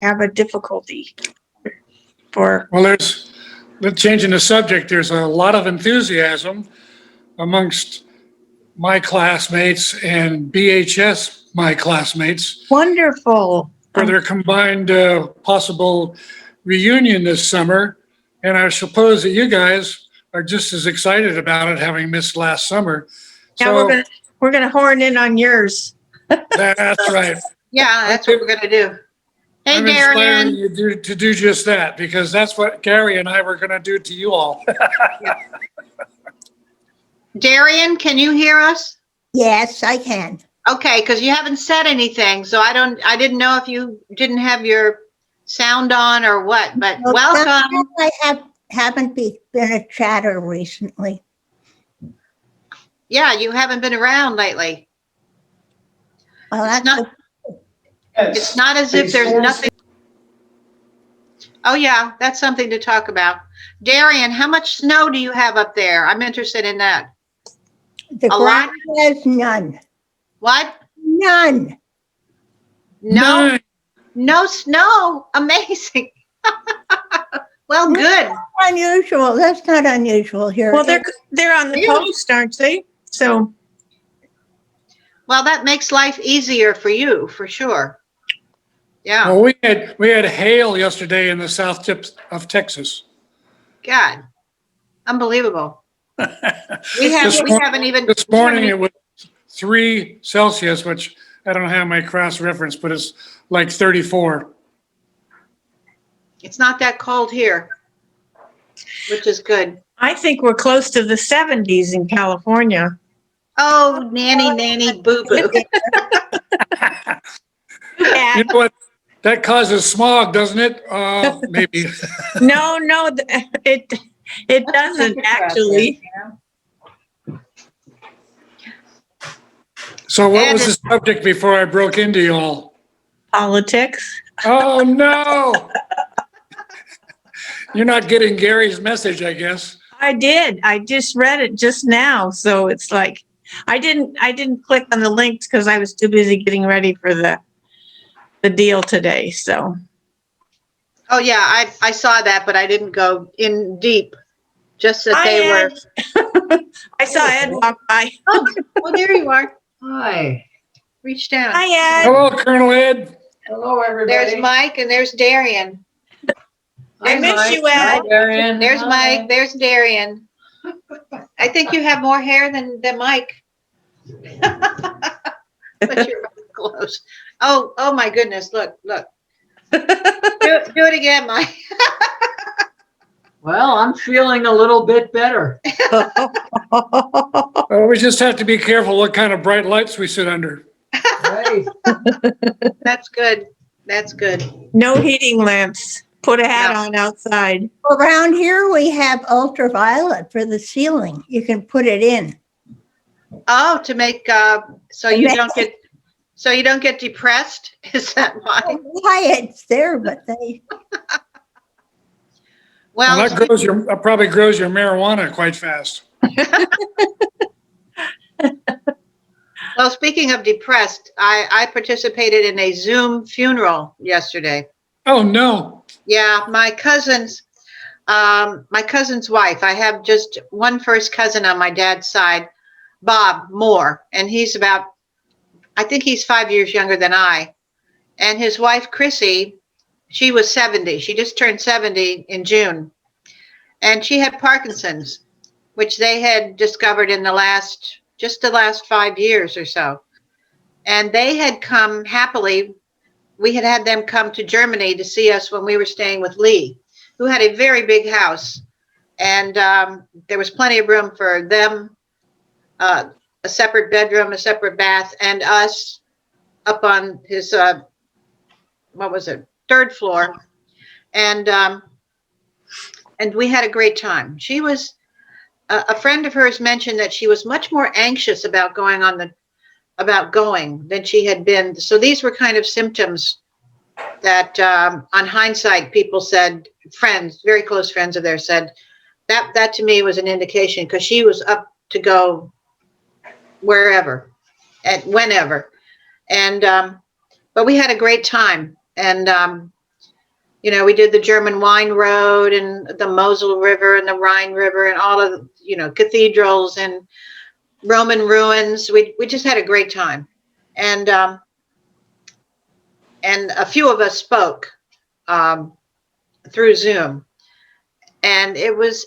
have a difficulty for. Well, changing the subject, there's a lot of enthusiasm amongst my classmates and BHS, my classmates, Wonderful. for their combined possible reunion this summer. And I suppose that you guys are just as excited about it, having missed last summer. Now So we're gonna horn in on yours. that's right. Yeah, that's what we're going to do. Hey, I'm inspiring Darian. you to do just that, because that's what Gary and I were going to do to you all. Darian, can you hear us? Yes, I can. Okay, because you haven't said anything, so I didn't know if you didn't have your sound on or what, but Well, welcome. I haven't been a chatter recently. Yeah, you haven't been around lately. Well, It's that's not, it's not as if there's nothing. Oh yeah, that's something to talk about. Darian, how much snow do you have up there? I'm interested in that. the a lot? ground has none. What? None. No, Nice. no snow. Amazing. Well, good. Unusual. That's not unusual here. Well, they're on the Really? coast, aren't they? So Well, that makes life easier for you, for sure. Yeah, Well, we had hail yesterday in the south tip of Texas. God, unbelievable. We This haven't even. This morning it was 3 Celsius, which I don't have my cross reference, but it's like 34. It's not that cold here, which is good. I think we're close to the 70s in California. Oh, nanny, boo boo. You know what? That causes smog, doesn't it? Maybe. No, it doesn't actually. So what was the subject before I broke into you all? Politics. Oh, no. You're not getting Gary's message, I guess. I did. I just read it just now, so it's like I didn't click on the links because I was too busy getting ready for the deal today. So Oh yeah, I saw that, but I didn't go in deep. Just that they were. I saw Ed walk by. Oh, well, there you are. Hi. Reach down. Hi, Ed. Hello, Colonel Ed. Hello, everybody. There's Mike and there's Darian. I miss Mike. you, Ed. Hi, Darian. There's Hi. Mike. There's Darian. I think you have more hair than Mike. But you're close. Oh my goodness! Look. Do it again, Mike. Well, I'm feeling a little bit better. Well, we just have to be careful what kind of bright lights we sit under. Right. That's good. That's good. No heating lamps. Put a hat No. on outside. Around here, we have ultraviolet for the ceiling. You can put it in. Oh, to make so you don't get depressed. Is that why? Why it's there, but they. Well, Well, that probably grows your marijuana quite fast. well, speaking of depressed, I participated in a Zoom funeral yesterday. Oh, no. Yeah, my cousin's wife. I have just one first cousin on my dad's side, Bob Moore, and I think he's 5 years younger than I. And his wife, Chrissy, she was 70. She just turned 70 in June. And she had Parkinson's, which they had discovered in the last 5 years or so. And they had come happily. We had them come to Germany to see us when we were staying with Lee, who had a very big house. And there was plenty of room for them, a separate bedroom, a separate bath, and us up on his, third floor. And we had a great time. She was, a friend of hers mentioned that she was much more anxious about going than she had been. So these were kind of symptoms that on hindsight, people said, friends, very close friends of theirs said, that to me was an indication, because she was up to go wherever and whenever. And but we had a great time. And You know, we did the German wine road and the Mosel River and the Rhine River and all of, you know, cathedrals and Roman ruins. We just had a great time. And a few of us spoke through Zoom. And it was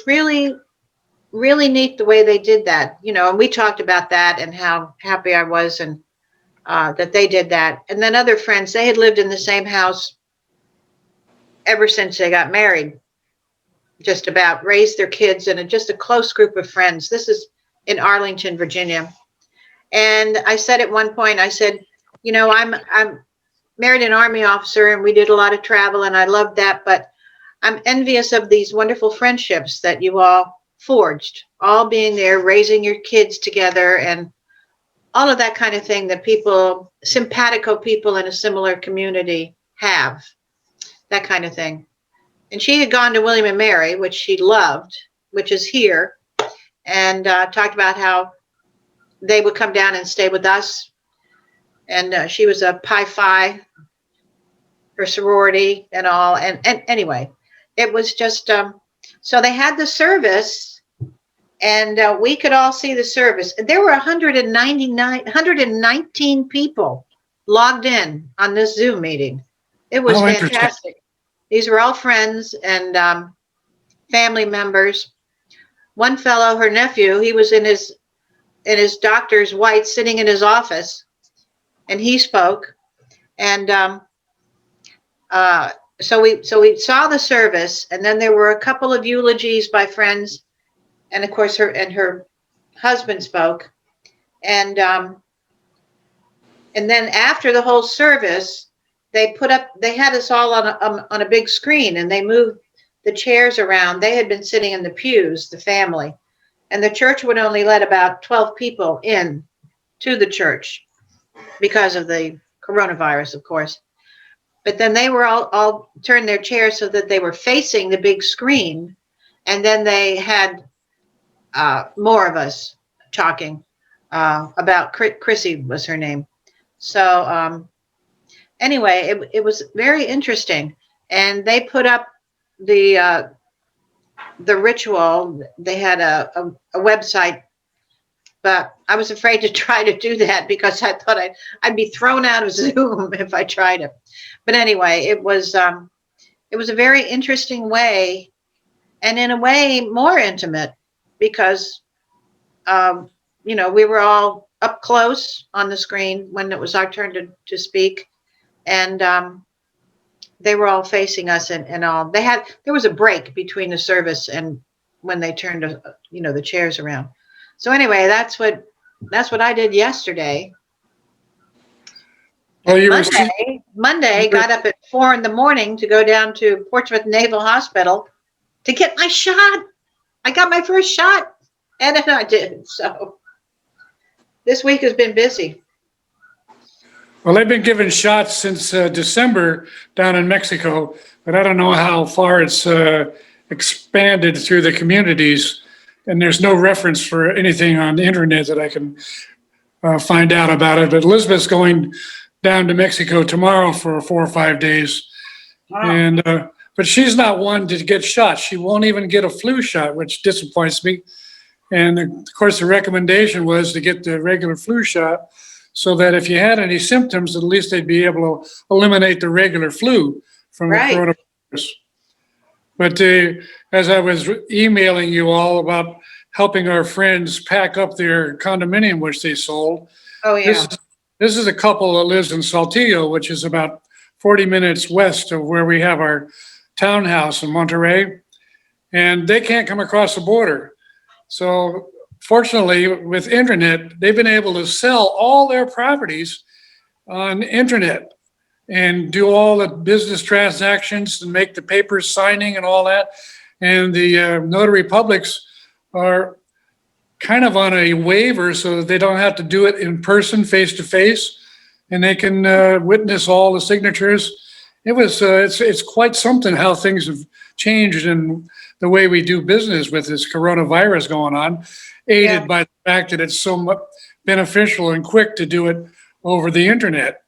really, really neat the way they did that, you know, and we talked about that and how happy I was and that they did that. And then other friends, they had lived in the same house ever since they got married, just about, raised their kids, and just a close group of friends. This is in Arlington, Virginia. And I said at one point, I said, you know, I'm married an Army officer and we did a lot of travel and I loved that, but I'm envious of these wonderful friendships that you all forged, all being there, raising your kids together and all of that kind of thing that people, simpatico people in a similar community have, that kind of thing. And she had gone to William and Mary, which she loved, which is here, and talked about how they would come down and stay with us. And she was a Pi Phi, her sorority and all. And anyway, it was just, so they had the service and we could all see the service. There were 119 people logged in on this Zoom meeting. It was fantastic. These were all friends and family members. One fellow, her nephew, he was in his doctor's white, sitting in his office, and he spoke. And so we saw the service, and then there were a couple of eulogies by friends, and of course her husband spoke. And then after the whole service, they had us all on a big screen, and they moved the chairs around. They had been sitting in the pews, the family, and the church would only let about 12 people in to the church because of the coronavirus, of course. But then they were all turned their chairs so that they were facing the big screen, and then they had more of us talking about Chrissy was her name. So anyway, it was very interesting, and they put up the ritual. They had a website, but I was afraid to try to do that because I thought I'd be thrown out of Zoom if I tried it. But anyway, it was a very interesting way, and in a way more intimate, because you know, we were all up close on the screen when it was our turn to speak, and they were all facing us and all. There was a break between the service and when they turned the chairs around. So anyway, that's what I did yesterday. Well, Monday got up at 4 a.m. to go down to Portsmouth Naval Hospital to get my shot. I got my first shot, and then I did. So this week has been busy. Well, they've been giving shots since December down in Mexico, but I don't know how far it's expanded through the communities. And there's no reference for anything on the internet that I can find out about it. But Elizabeth's going down to Mexico tomorrow for 4 or 5 days. Wow. And but she's not one to get shots. She won't even get a flu shot, which disappoints me. And of course, the recommendation was to get the regular flu shot, so that if you had any symptoms, at least they'd be able to eliminate the regular flu from the coronavirus. But as I was emailing you all about helping our friends pack up their condominium, which they sold. Oh, yeah. This is a couple that lives in Saltillo, which is about 40 minutes west of where we have our townhouse in Monterey. And they can't come across the border. So fortunately, with internet, they've been able to sell all their properties on internet and do all the business transactions and make the papers signing and all that. And the notary publics are kind of on a waiver so that they don't have to do it in person, face to face, and they can witness all the signatures. It's quite something how things have changed in the way we do business with this coronavirus going on, aided by the fact that it's so beneficial and quick to do it over the internet.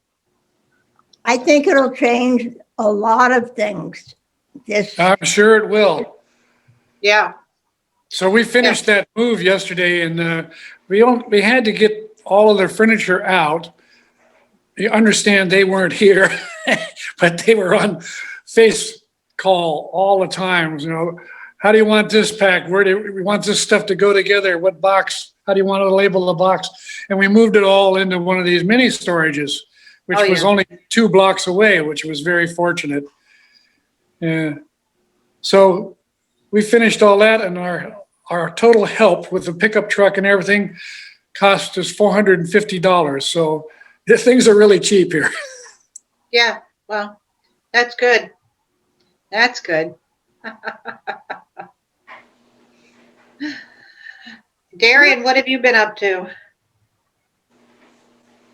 I think it'll change a lot of things. This, I'm sure it will. Yeah. So we finished that move yesterday, and we had to get all of their furniture out. You understand they weren't here, but they were on face call all the time. You know, how do you want this packed? Where do we want this stuff to go together? What box? How do you want to label the box? And we moved it all into one of these mini storages, which Oh, was yeah. only 2 blocks away, which was very fortunate. Yeah. So we finished all that, and our total help with the pickup truck and everything cost us $450. So things are really cheap here. Yeah. Well, that's good. That's good. Darian, what have you been up to?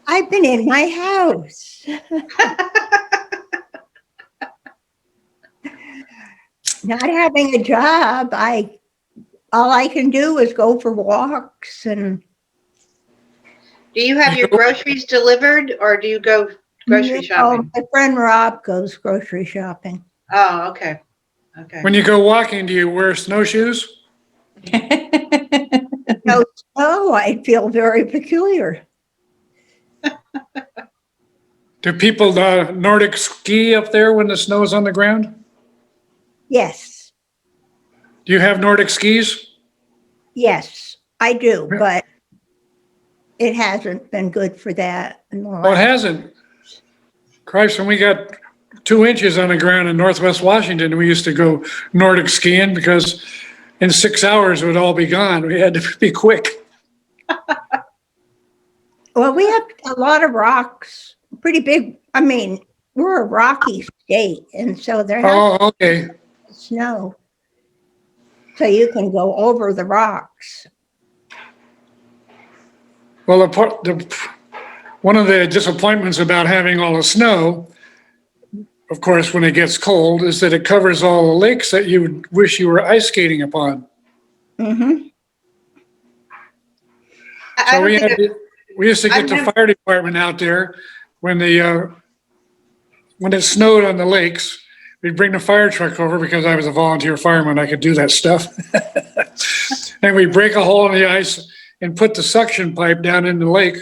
I've been in my house. Not having a job, all I can do is go for walks and Do you have your groceries delivered or do you go grocery shopping? my friend Rob goes grocery shopping. Oh, okay. Okay. When you go walking, do you wear snowshoes? No snow, I feel very peculiar. Do people Nordic ski up there when the snow is on the ground? Yes, Do you have Nordic skis? yes, I do, Yeah. but it hasn't been good for that. In the Well, it last- hasn't. Christ, when we got 2 inches on the ground in Northwest Washington, we used to go Nordic skiing because in 6 hours it would all be gone. We had to be quick. Well, we have a lot of rocks, pretty big. I mean, we're a rocky state, and so there has Oh, okay. to be snow. So you can go over the rocks. Well, one of the disappointments about having all the snow, of course, when it gets cold, is that it covers all the lakes that you would wish you were ice skating upon. Mm-hmm. I So don't think it- we used to get the fire department out there when it snowed on the lakes. We'd bring the fire truck over because I was a volunteer fireman. I could do that stuff. And we'd break a hole in the ice and put the suction pipe down in the lake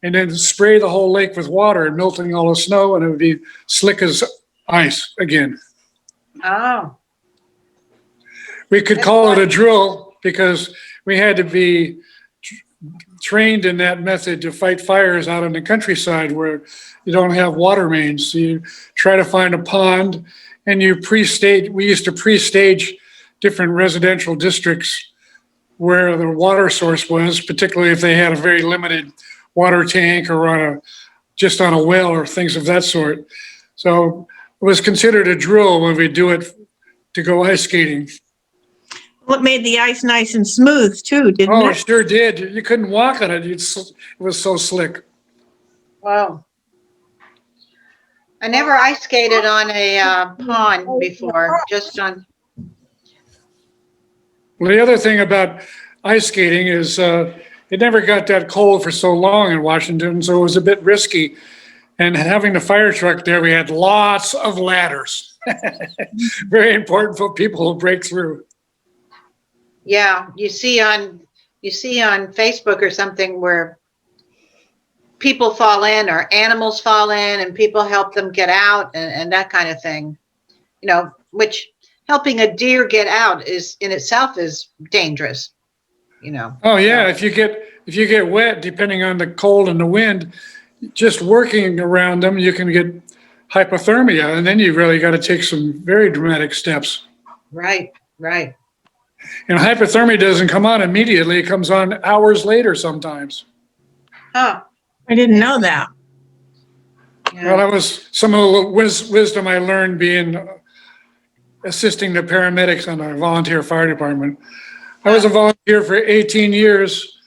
and then spray the whole lake with water and melting all the snow, and it would be slick as ice again. Oh, We could That's call it fun. a drill because we had to be trained in that method to fight fires out in the countryside where you don't have water mains. So you try to find a pond and we used to pre-stage different residential districts where the water source was, particularly if they had a very limited water tank or just on a well or things of that sort. So it was considered a drill when we do it to go ice skating. What made the ice nice and smooth too, didn't Oh, it it? sure did. You couldn't walk on it. It was so slick. wow. I never ice skated on a pond before, just on, Well, the other thing about ice skating is it never got that cold for so long in Washington, so it was a bit risky. And having the fire truck there, we had lots of ladders. Very important for people to break through. yeah, you see on Facebook or something where people fall in or animals fall in and people help them get out and that kind of thing. You know, which helping a deer get out is in itself is dangerous, you know. Oh yeah, if you get wet, depending on the cold and the wind, just working around them, you can get hypothermia, and then you really got to take some very dramatic steps. Right, right. And hypothermia doesn't come on immediately; it comes on hours later sometimes. Huh. I didn't know that. Yeah. Well, that was some of the wisdom I learned assisting the paramedics on our volunteer fire department. I was a volunteer for 18 years,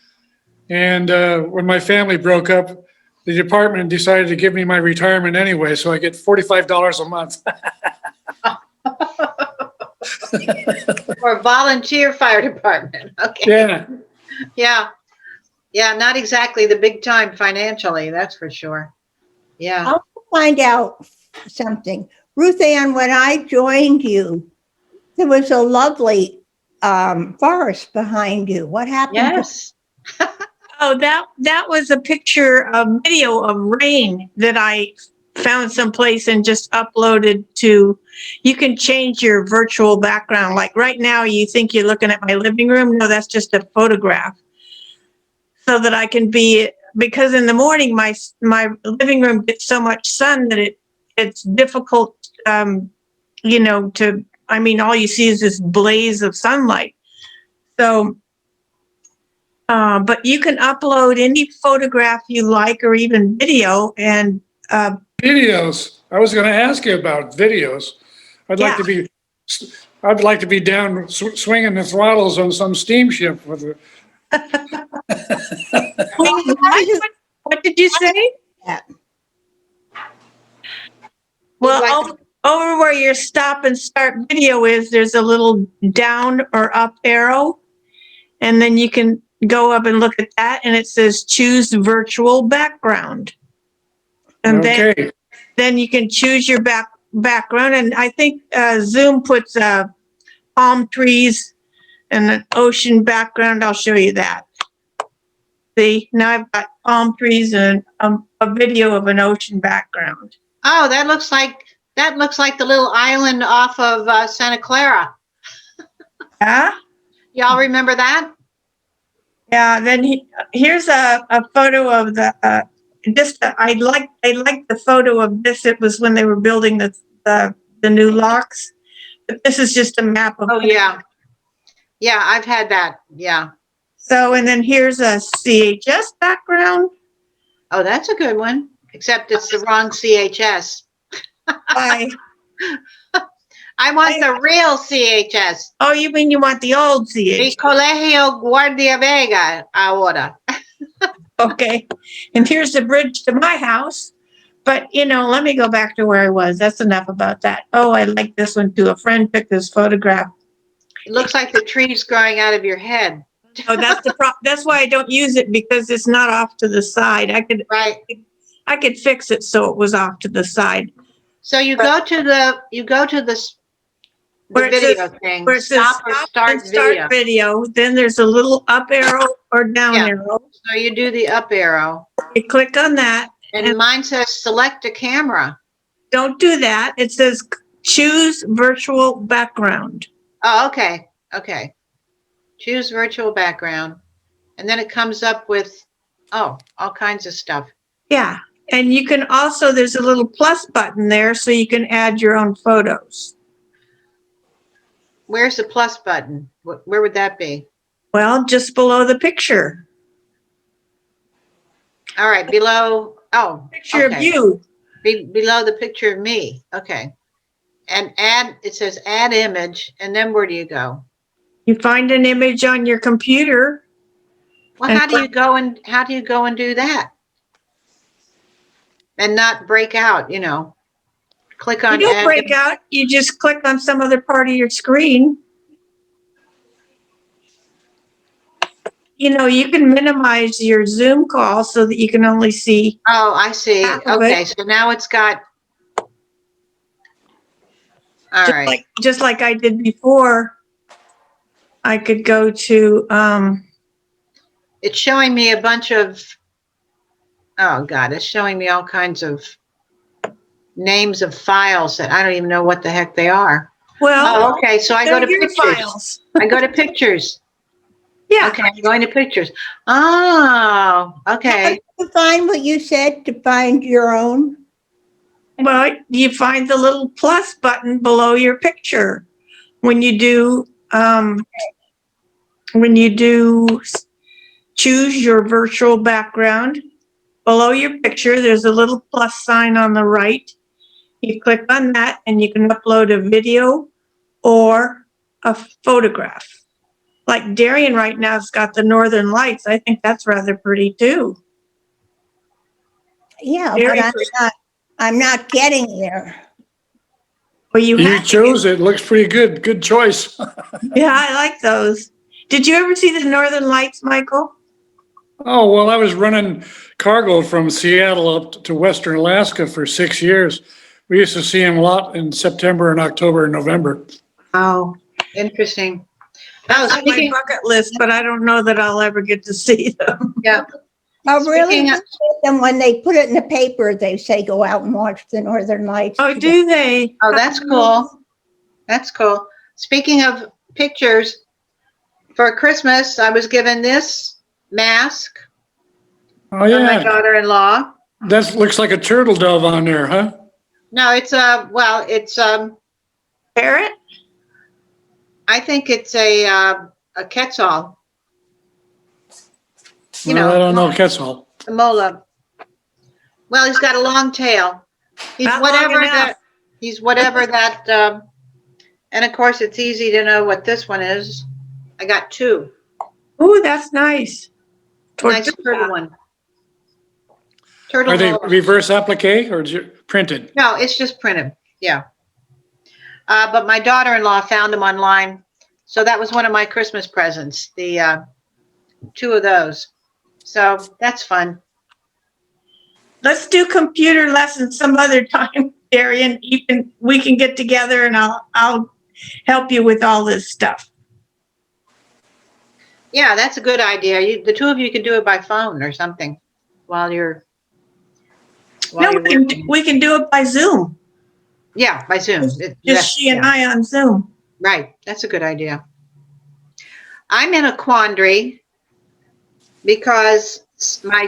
and when my family broke up, the department decided to give me my retirement anyway, so I get $45 a month. Or volunteer fire department. Okay. Yeah. Yeah. Yeah, not exactly the big time financially, that's for sure. Yeah. I'll find out something. Ruth Ann, when I joined you, there was a lovely forest behind you. What happened? Yes. Oh, that was a video of rain that I found someplace and just uploaded to. You can change your virtual background. Like right now, you think you're looking at my living room. No, that's just a photograph. So that I can because in the morning my living room gets so much sun that it's difficult, all you see is this blaze of sunlight. So. But you can upload any photograph you like or even video and Videos. I was going to ask you about videos. I'd like to be down swinging the throttles on some steamship with it. what did you say? Yeah. Well, over where your stop and start video is, there's a little down or up arrow, and then you can go up and look at that, and it says choose virtual background. And then you can choose your background. And I think Zoom puts palm trees and an ocean background. I'll show you that. See, now I've got palm trees and a video of an ocean background. Oh, that looks like the little island off of Santa Clara. Yeah? Y'all remember that? Yeah, then here's a photo of the I like the photo of this. It was when they were building the new locks. But this is just a map of. Oh yeah. Yeah, I've had that. Yeah. So, and then here's a CHS background. Oh, that's a good one. Except it's the wrong CHS. I want the real CHS. Oh, you mean you want the old The CHS? Colegio Guardia Vega ahora. Okay. And here's the bridge to my house. But, let me go back to where I was. That's enough about that. Oh, I like this one too. A friend took this photograph. It looks like the tree's growing out of your head. Oh, that's the problem. That's why I don't use it, because it's not off to the side. I could fix it so it was off to the side. So you go to the video thing. Where it says Stop or start video. Then there's a little up arrow or down Yeah. arrow. So you do the up arrow. You click on that. And mine says select a camera. Don't do that. It says choose virtual background. Oh, okay. Okay. Choose virtual background. And then it comes up with, all kinds of stuff. Yeah. And you can also, there's a little plus button there so you can add your own photos. Where's the plus button? Where would that be? Well, just below the picture. All right, below. Oh, Picture of you. Below the picture of me. Okay. And it says add image. And then where do you go? You find an image on your computer. Well, how do you go and do that? And not break out, click on. You don't break out. You just click on some other part of your screen. You can minimize your Zoom call so that you can only see. Oh, I see. Okay, so now it's got. All right. Just like I did before, I could go to. It's showing me a bunch of. Oh God, it's showing me all kinds of names of files that I don't even know what the heck they are. Well, okay. So I go to pictures. Files. I go to pictures. Yeah. Okay, I'm going to pictures. Oh, okay. To find what you said, to find your own. Well, you find the little plus button below your picture when you do choose your virtual background. Below your picture, there's a little plus sign on the right. You click on that and you can upload a video or a photograph. Like Darian right now has got the Northern Lights. I think that's rather pretty too. Yeah, Very but I'm not getting there. Well, you chose it. Looks pretty good. Good choice. Yeah, I like those. Did you ever see the Northern Lights, Michael? Oh, well, I was running cargo from Seattle up to Western Alaska for 6 years. We used to see him a lot in September and October and November. Oh, interesting. Oh, That's on my speaking, bucket list, but I don't know that I'll ever get to see them. yeah, Oh, really? Speaking of- And when they put it in the paper, they say go out and watch the Northern Lights. Oh, do they? oh, that's cool. That's cool. Speaking of pictures, for Christmas, I was given this mask Oh, from my yeah. daughter-in-law. That looks like a turtle dove on there, huh? No, it's it's Parrot? I think it's a Quetzal. You Well, know, I don't know, Quetzal. the mola. Well, he's got a long tail. He's Not long whatever enough. that. He's whatever that. And of course, it's easy to know what this one is. I got two. Ooh, that's nice. Nice turtle one. Turtle Are they mola. reverse applique or is it printed? No, it's just printed. Yeah. But my daughter-in-law found them online, so that was one of my Christmas presents. The two of those. So that's fun. Let's do computer lessons some other time, Darian. We can get together and I'll help you with all this stuff. Yeah, that's a good idea. The two of you can do it by phone or something while you're. No, working. we can do it by Zoom. Yeah, by Zoom. Just she and I on Zoom. Right. That's a good idea. I'm in a quandary because I'm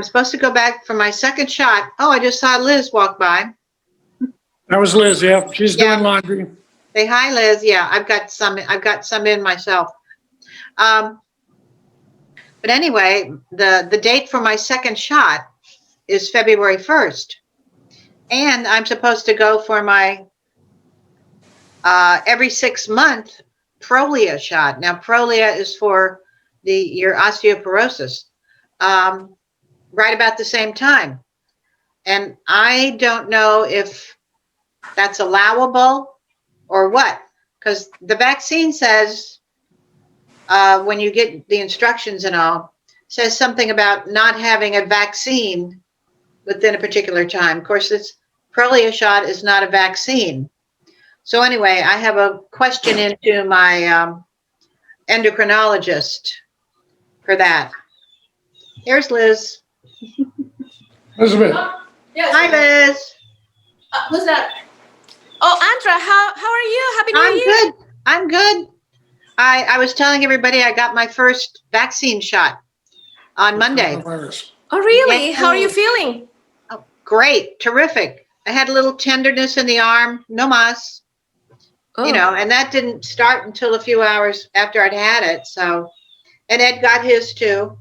supposed to go back for my second shot. Oh, I just saw Liz walk by. That was Liz, yeah. She's Yeah. doing laundry. Say hi, Liz. Yeah, I've got some in myself. But anyway, the date for my second shot is February 1st. And I'm supposed to go for my every 6 month Prolia shot. Now, Prolia is for your osteoporosis, right about the same time. And I don't know if that's allowable or what, because the vaccine says, when you get the instructions and all, says something about not having a vaccine within a particular time. Of course, this Prolia shot is not a vaccine. So anyway, I have a question into my endocrinologist for that. Here's Liz. Elizabeth, Yes. Hi, Liz. Who's that? Oh, Andra, how are you? Happy New I'm Year. good. I'm good. I was telling everybody I got my first vaccine shot on Monday. coronavirus. Oh, really? Yeah. How are you feeling? Oh, great. Terrific. I had a little tenderness in the arm. No mas. Oh. You know, and that didn't start until a few hours after I'd had it. So, and Ed got his too.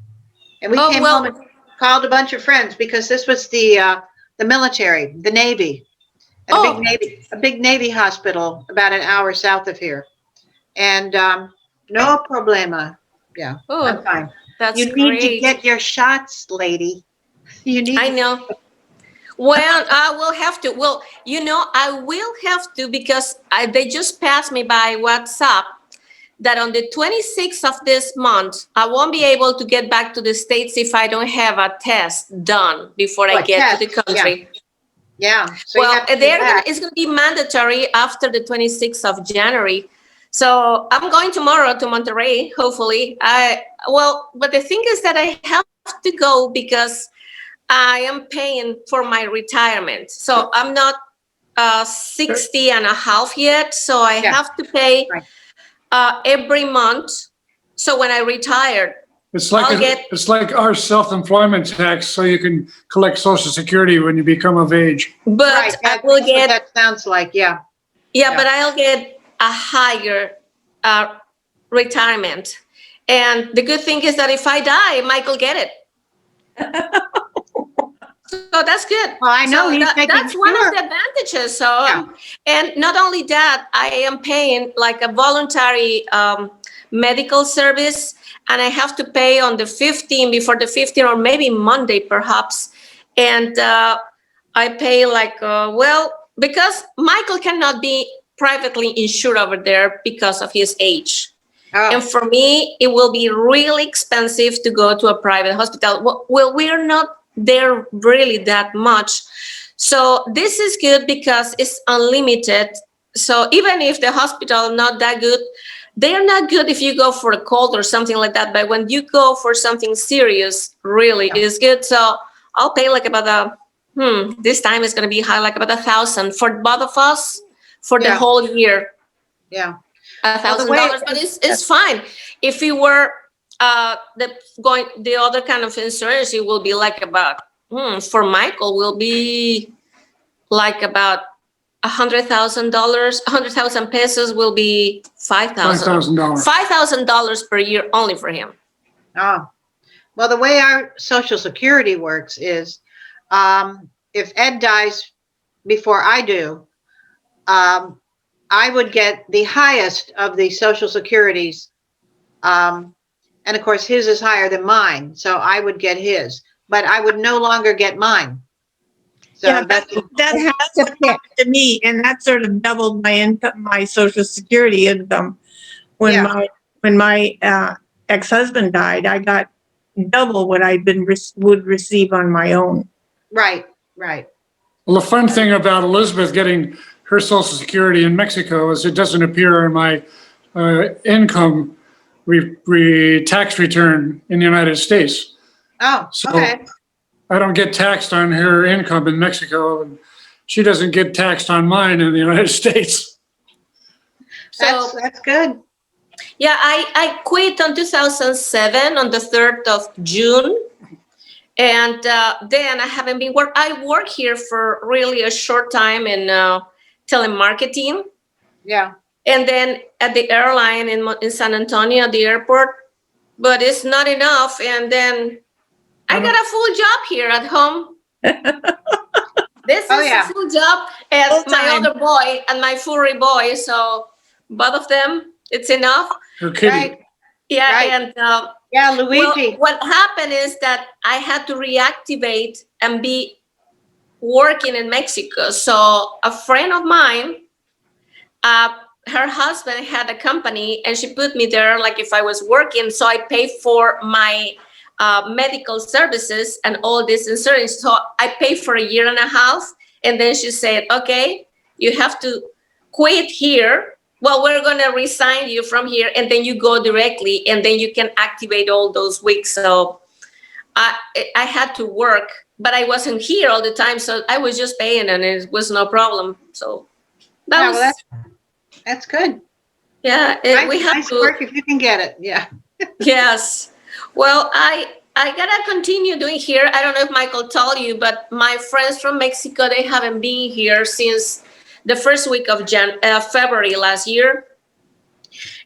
And we came home and called a bunch of friends because this was the military, the Navy, at a big Navy hospital about an hour south of here. And no problema. Yeah, I'm Oh, fine. that's You great. need to get your shots, lady. You need. I know. Well, I will have to. Well, I will have to because they just passed me by WhatsApp that on the 26th of this month, I won't be able to get back to the States if I don't have a test done before I get to the country. Yeah. So Well, you have to do that. it's going to be mandatory after the 26th of January. So I'm going tomorrow to Monterrey, hopefully. But the thing is that I have to go because I am paying for my retirement. So I'm not 60 and a half yet. So I have to pay every month. So when I retire, It's like our self-employment tax, so you can collect Social Security when you become of age. but Right. I will That's what get, that sounds like. Yeah. but I'll get a higher retirement. And the good thing is that if I die, Michael get it. So that's good. Well, I know So he's making that's one sure. of the advantages. So, and not only that, I am paying like a voluntary medical service, and I have to pay on the 15th, before the 15th, or maybe Monday perhaps. And I pay because Michael cannot be privately insured over there because of his age. Oh. And for me, it will be really expensive to go to a private hospital. Well, we're not they're really that much. So this is good because it's unlimited. So even if the hospital not that good, they're not good if you go for a cold or something like that. But when you go for something serious, really is good. So I'll pay like about this time is going to be high, like about $1,000 for both of us for the whole year. Yeah. $1,000, but it's fine. If you were the other kind of insurance, it will be like about for Michael will be like about $100,000. 100,000 pesos will be $5,000. $5,000 per year only for him. Oh, well, the way our Social Security works is, if Ed dies before I do, I would get the highest of the Social Securities. And of course, his is higher than mine. So I would get his, but I would no longer get mine. So Yeah, that's what happened to me, and that sort of doubled my income, my Social Security income. When my ex-husband died, I got double what I would receive on my own. Right. Well, the fun thing about Elizabeth getting her Social Security in Mexico is it doesn't appear in my income tax return in the United States. Oh, So okay. I don't get taxed on her income in Mexico, and she doesn't get taxed on mine in the United States. So That's good. yeah, I quit on 2007 on the 3rd of June. And then I haven't been I work here for really a short time in telemarketing. Yeah. And then at the airline in San Antonio, at the airport, but it's not enough. And then I got a full job here at home. This is a full job, and my other boy and my furry boy. So both of them, it's enough. Her kitty. Right. Yeah, Right. and Luigi. Well, what happened is that I had to reactivate and be working in Mexico. So a friend of mine, her husband had a company, and she put me there like if I was working. So I paid for my medical services and all this insurance. So I paid for 1.5 years. And then she said, okay, you have to quit here. Well, we're going to resign you from here. And then you go directly, and then you can activate all those weeks. So I had to work, but I wasn't here all the time. So I was just paying, and it was no problem. So that's good. Yeah, we have nice to work if you can get it. Yeah. Yes. Well, I gotta continue doing here. I don't know if Michael told you, but my friends from Mexico, they haven't been here since the first week of February last year.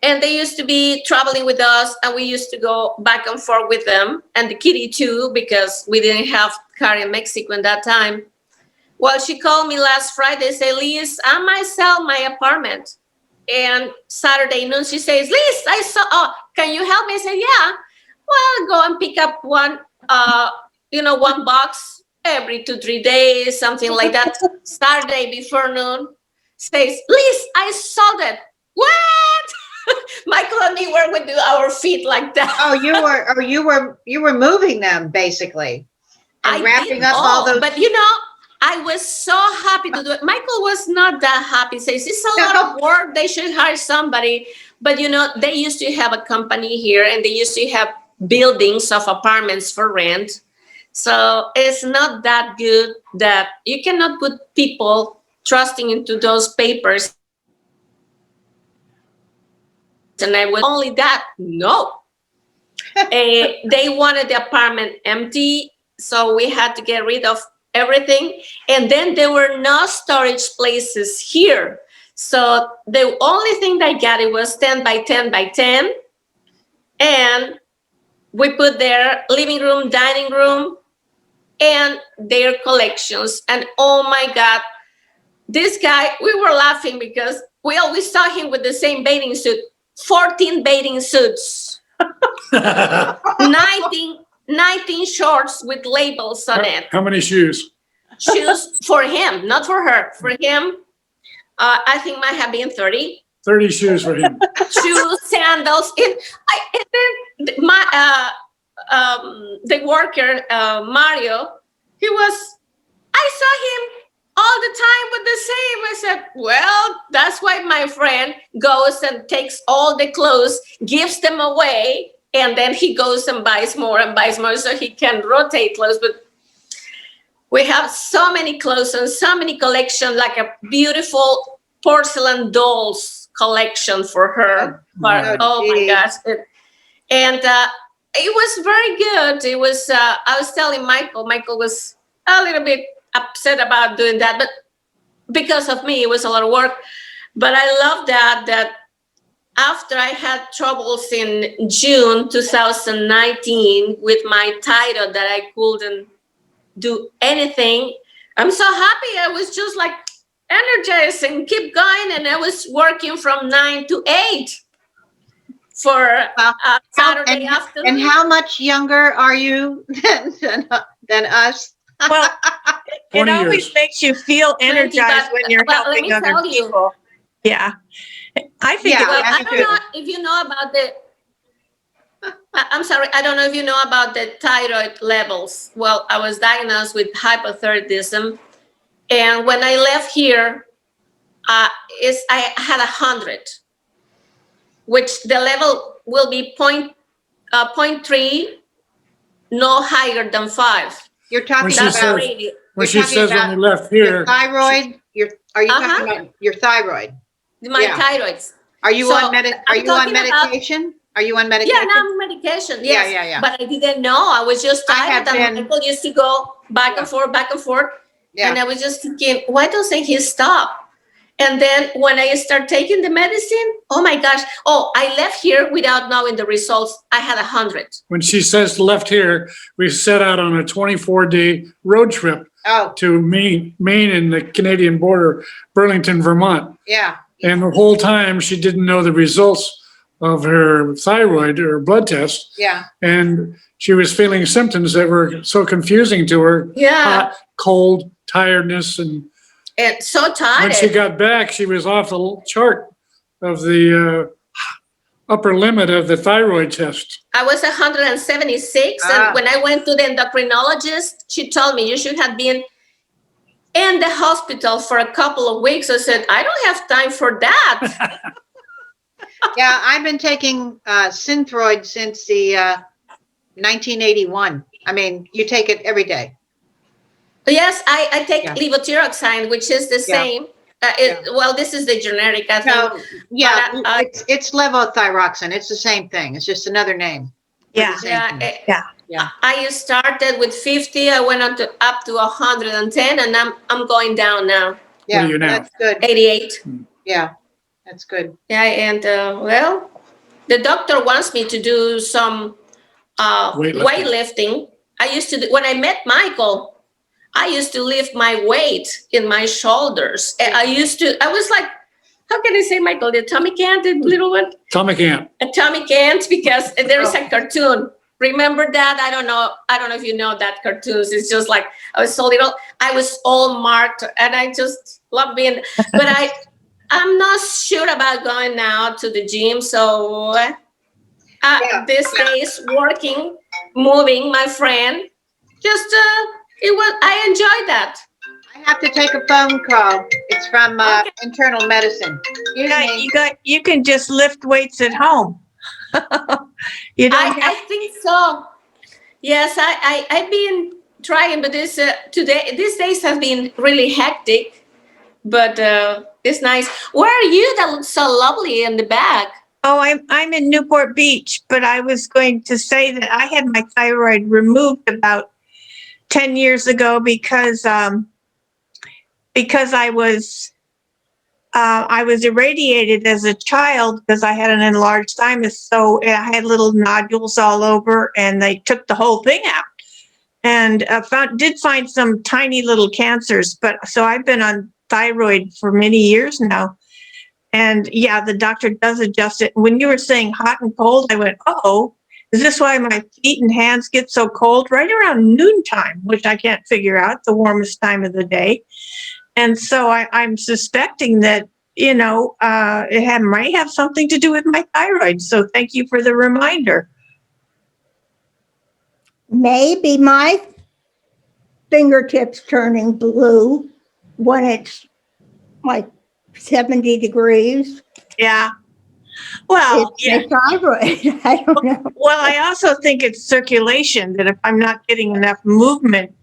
And they used to be traveling with us, and we used to go back and forth with them, and the kitty too, because we didn't have car in Mexico in that time. Well, she called me last Friday, say, Liz, I might sell my apartment. And Saturday noon, she says, Liz, can you help me? I said, yeah. Well, go and pick up one box every 2-3 days, something like that. Saturday before noon, says, Liz, I sold it. What? Michael and me were with our feet like that. Oh, you were moving them basically, and wrapping up all those. But I was so happy to do it. Michael was not that happy. Says it's a lot of work. They should hire somebody. But they used to have a company here, and they used to have buildings of apartments for rent. So it's not that good that you cannot put people trusting into those papers. And I was only that. No. They wanted the apartment empty. So we had to get rid of everything. And then there were no storage places here. So the only thing I got, it was 10 by 10 by 10. And we put their living room, dining room, and their collections. And oh my God, this guy, we were laughing because we always saw him with the same bathing suit, 14 bathing suits, 19 shorts with labels on it. How many shoes? Shoes for him, not for her. For him, I think might have been 30. 30 shoes for him. Shoes, sandals. The worker, Mario, I saw him all the time with the same. I said, well, that's why my friend goes and takes all the clothes, gives them away, and then he goes and buys more so he can rotate clothes. But we have so many clothes and so many collections, like a beautiful porcelain dolls collection for her. But, oh my gosh. It was very good. It was, I was telling Michael was a little bit upset about doing that, but because of me, it was a lot of work. But I love that after I had troubles in June 2019 with my thyroid that I couldn't do anything, I'm so happy. I was just like energized and keep going, and I was working from 9 to 8 for Saturday afternoon. And how much younger are you than us? Well, it 20 always years. makes you feel energized when you're helping other people. Yeah. I think Yeah. Well, I me don't too. know if you know about I'm sorry, I don't know if you know about the thyroid levels. Well, I was diagnosed with hypothyroidism. And when I left here, I had 100, which the level will be 0.3, no higher than 5. You're talking When she about says- Radio. When You're she talking says when about we left your here, thyroid. Are you Uh-huh. talking about your thyroid? My Yeah. thyroids. Are you So, on I'm talking about- medication? Are you on medication? Yeah, now I'm on medication. Yes. Yeah. But I didn't know. I was just I have tired. And been- Michael used to go back Yeah. and forth, back and forth. Yeah. And I was just thinking, why doesn't he stop? And then when I start taking the medicine, oh my gosh. Oh, I left here without knowing the results. I had 100. when she says left here, we set out on a 24-day road trip Oh, to Maine and the Canadian border, Burlington, Vermont. yeah. And the whole time she didn't know the results of her thyroid or blood test. Yeah. And she was feeling symptoms that were so confusing to her. Yeah. Hot, cold, tiredness. And And so when tired. she got back, she was off the chart of the upper limit of the thyroid test. I was 176. And when I went to the endocrinologist, she told me you should have been in the hospital for a couple of weeks. I said, I don't have time for that. Yeah, I've been taking Synthroid since the 1981. I mean, you take it every day. Yes, I take Yeah. levothyroxine, which is the Yeah. same. Well, this is the generic, I think. No, yeah, But, it's levothyroxine. It's the same thing. It's just another name. Yeah. Same Yeah, thing. Yeah. I started with 50. I went up to 110, and I'm going down now, Yeah, are you now? that's good. 88. Yeah, that's good. Yeah, and well, the doctor wants me to do some weightlifting. I used to when I met Michael, I used to lift my weight in my shoulders. And I was like, how can I say, Michael, the Atomic Ant, the little one? Atomic Ant. Atomic Ant, because there is a cartoon. Remember that? I don't know if you know that cartoons. It's just like I was so little. I was all marked, and I just love being. But I'm not sure about going now to the gym. So these days, working, moving, my friend, just I enjoyed that. I have to take a phone call. It's from internal medicine. Excuse me. You can just lift weights at home. You don't have, I think so. Yes, I've been trying, but these days have been really hectic. But it's nice. Where are you? That looks so lovely in the back. oh, I'm in Newport Beach, but I was going to say that I had my thyroid removed about 10 years ago because I was irradiated as a child because I had an enlarged thymus. So I had little nodules all over, and they took the whole thing out, and did find some tiny little cancers. But so I've been on thyroid for many years now. And yeah, the doctor does adjust it. When you were saying hot and cold, I went, oh, is this why my feet and hands get so cold? Right around noontime, which I can't figure out, the warmest time of the day. And so I'm suspecting that, it might have something to do with my thyroid. So thank you for the reminder. Maybe my fingertips turning blue when it's like 70 degrees. Yeah. Well, It's yeah. my thyroid. I don't know. Well, I also think it's circulation, that if I'm not getting enough movement.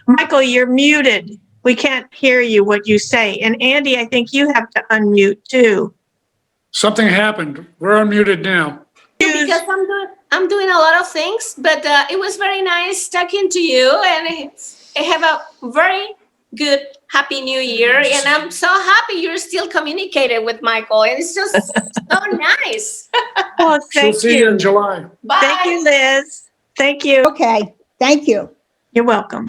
Michael, you're muted. We can't hear you, what you say. And Andy, I think you have to unmute too. Something happened. We're unmuted now. Because I'm doing a lot of things, but it was very nice talking to you, and I have a very good, happy new year. And I'm so happy you're still communicating with Michael. And it's just so nice. Well, She'll thank see you in you. July. Bye. Thank you, Liz. Thank you. Okay, thank you. You're welcome.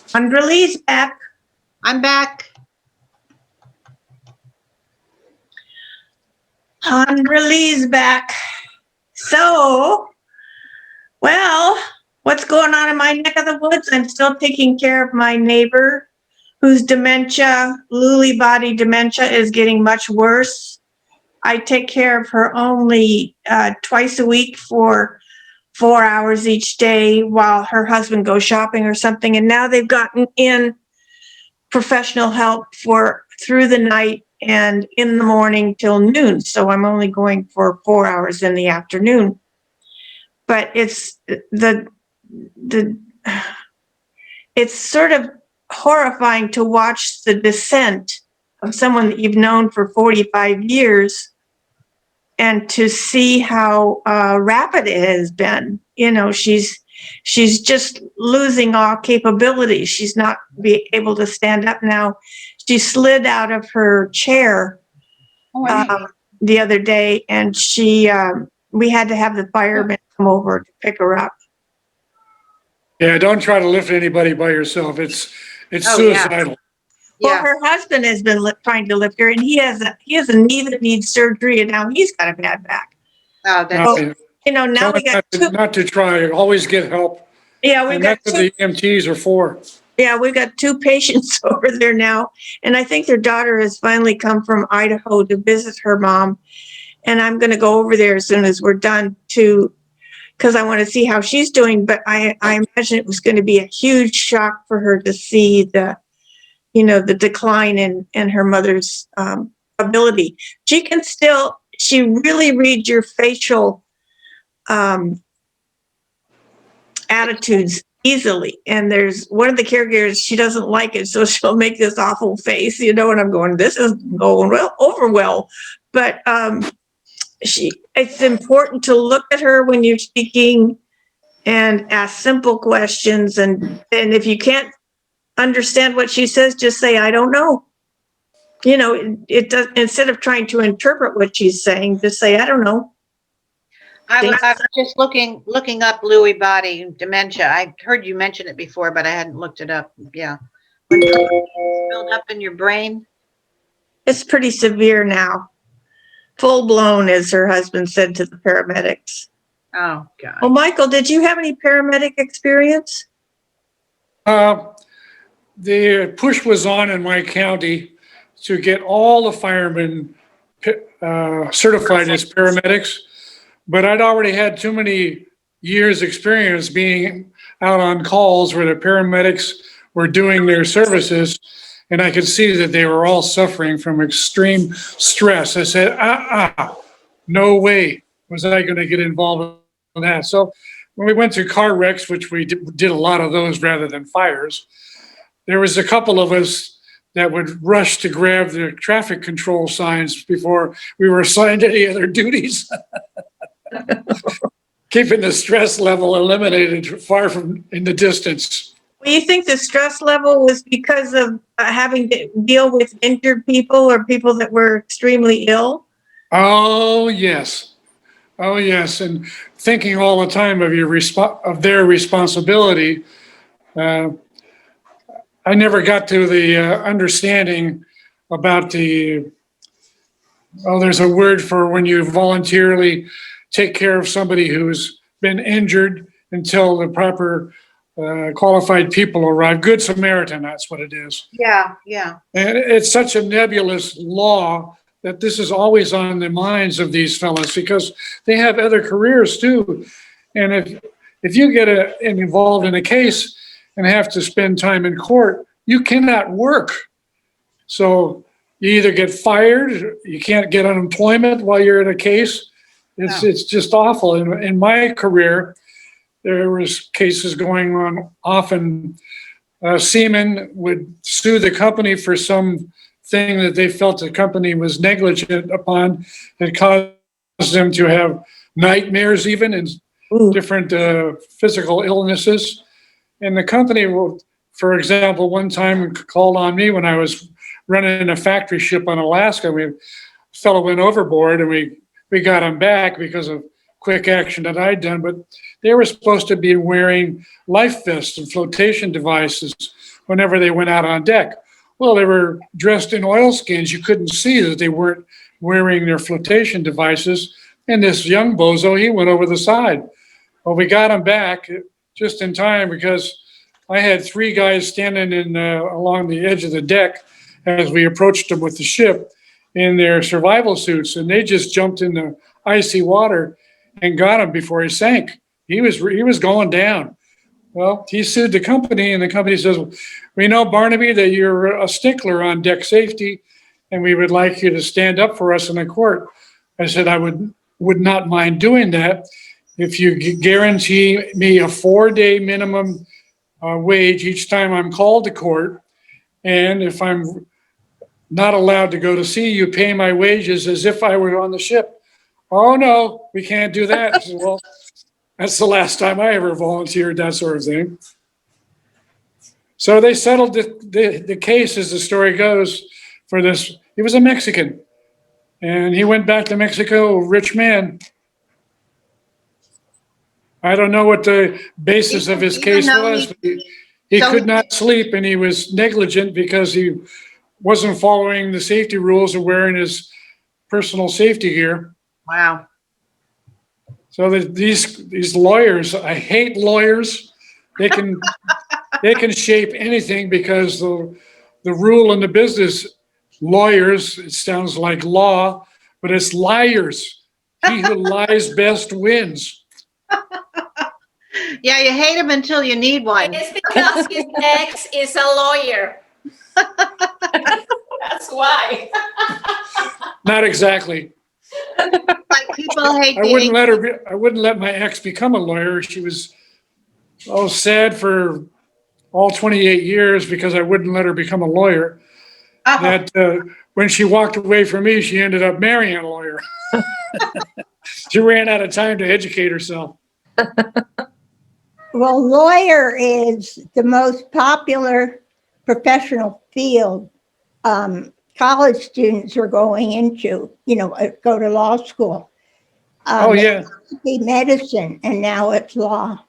Andrelee's back. I'm back. Andrelee's back. So, well, what's going on in my neck of the woods? I'm still taking care of my neighbor whose dementia, Lewy body dementia, is getting much worse. I take care of her only twice a week for 4 hours each day while her husband goes shopping or something. And now they've gotten in professional help for through the night and in the morning till noon. So I'm only going for 4 hours in the afternoon. But it's it's sort of horrifying to watch the descent of someone that you've known for 45 years and to see how rapid it has been. You know, she's just losing all capability. She's not be able to stand up now. She slid out of her chair the other day, and we had to have the firemen come over to pick her up. Yeah, don't try to lift anybody by yourself. It's Oh, yeah. suicidal. Well, Yeah. her husband has been trying to lift her, and he has a knee that needs surgery, and now he's got a bad back. Oh, that's, No, You know, now tell we them got two. not to try. Always get help. Yeah, we've And got that's what two. the EMTs are for. Yeah, we've got two patients over there now, and I think their daughter has finally come from Idaho to visit her mom, and I'm going to go over there as soon as we're done because I want to see how she's doing. But I imagine it was going to be a huge shock for her to see the decline in her mother's ability. She really reads your facial attitudes easily. And there's one of the caregivers, she doesn't like it, so she'll make this awful face, and I'm going, this is going over well. But it's important to look at her when you're speaking and ask simple questions. And if you can't understand what she says, just say, I don't know. It does, instead of trying to interpret what she's saying, just say, I don't know. I was just looking up Lewy body dementia. I heard you mention it before, but I hadn't looked it up. Yeah. When it's built up in your brain. It's pretty severe now. Full blown, as her husband said to the paramedics. Oh, God. Well, Michael, did you have any paramedic experience? The push was on in my county to get all the firemen certified as paramedics, but I'd already had too many years' experience being out on calls where the paramedics were doing their services, and I could see that they were all suffering from extreme stress. I said, no way was I going to get involved in that. So when we went to car wrecks, which we did a lot of those rather than fires, there was a couple of us that would rush to grab the traffic control signs before we were assigned any other duties. Keeping the stress level eliminated far from in the distance. Well, you think the stress level was because of having to deal with injured people or people that were extremely ill? Oh, yes. Oh, yes. And thinking all the time of of their responsibility. I never got to the understanding about there's a word for when you voluntarily take care of somebody who's been injured until the proper qualified people arrive. Good Samaritan, that's what it is. Yeah, yeah. And it's such a nebulous law that this is always on the minds of these fellas because they have other careers too. And if you get involved in a case and have to spend time in court, you cannot work. So you either get fired, you can't get unemployment while you're in a case. It's just awful. In my career, there was cases going on often. Seamen would sue the company for something that they felt the company was negligent upon. It caused them to have nightmares even and different physical illnesses. And the company will, for example, one time called on me when I was running a factory ship on Alaska. A fellow went overboard and we got him back because of quick action that I'd done, but they were supposed to be wearing life vests and flotation devices whenever they went out on deck. Well, they were dressed in oilskins. You couldn't see that they weren't wearing their flotation devices. And this young bozo, he went over the side. Well, we got him back just in time because I had 3 guys standing along the edge of the deck as we approached them with the ship in their survival suits, and they just jumped in the icy water and got him before he sank. He was going down. Well, he sued the company, and the company says, "We know, Barnaby, that you're a stickler on deck safety, and we would like you to stand up for us in the court." I said, "I would not mind doing that if you guarantee me a 4-day minimum wage each time I'm called to court, and if I'm not allowed to go to sea, you pay my wages as if I were on the ship." "Oh, no, we can't do that." I said, "Well, that's the last time I ever volunteered, that sort of thing." So they settled the case, as the story goes, for this. He was a Mexican, and he went back to Mexico, a rich man. I don't know what the basis of his case was. But he could not sleep, and he was negligent because he wasn't following the safety rules of wearing his personal safety gear. Wow. So these lawyers, I hate lawyers. They can shape anything because the rule in the business, lawyers, it sounds like law, but it's liars. He who lies best wins. Yeah, you hate him until you need one. It's because his ex is a lawyer. That's why. Not exactly. Like people hate I wouldn't let my ex become a lawyer. She was sad for all 28 years because I wouldn't let her become a lawyer. That when she walked away from me, she ended up marrying a lawyer. She ran out of time to educate herself. Well, lawyer is the most popular professional field college students are going into, go to law school. Oh, yeah. It used to be medicine, and now it's law.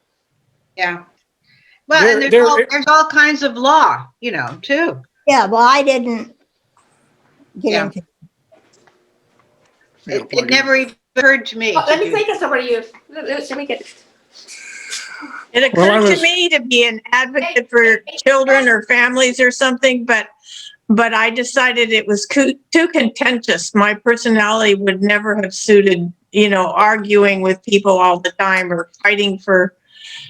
Yeah. Well, and there's all kinds of law, too. Yeah, well, I didn't get into it. It never even occurred to me. Let me take this over to you. Let me get it. It occurred to me to be an advocate for children or families or something, but I decided it was too contentious. My personality would never have suited, arguing with people all the time or fighting for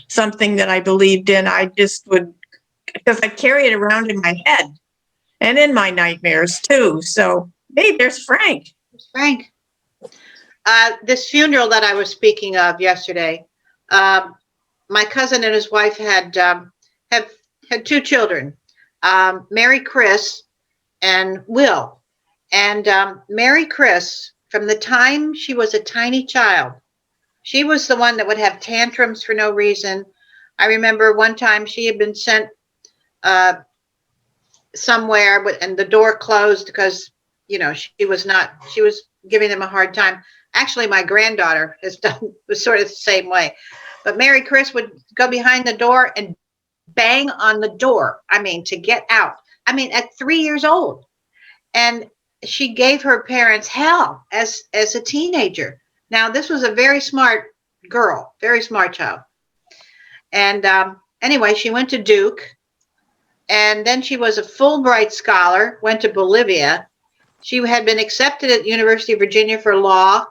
something that I believed in. I just would, because I carry it around in my head and in my nightmares too. So, hey, there's Frank. Frank. This funeral that I was speaking of yesterday, my cousin and his wife had 2 children, Mary Chris and Will. And Mary Chris, from the time she was a tiny child, she was the one that would have tantrums for no reason. I remember one time she had been sent somewhere, and the door closed because, she was giving them a hard time. Actually, my granddaughter was sort of the same way. But Mary Chris would go behind the door and bang on the door. To get out. At 3 years old. And she gave her parents hell as a teenager. Now, this was a very smart girl, very smart child. And anyway, she went to Duke. And then she was a Fulbright scholar, went to Bolivia. She had been accepted at the University of Virginia for law.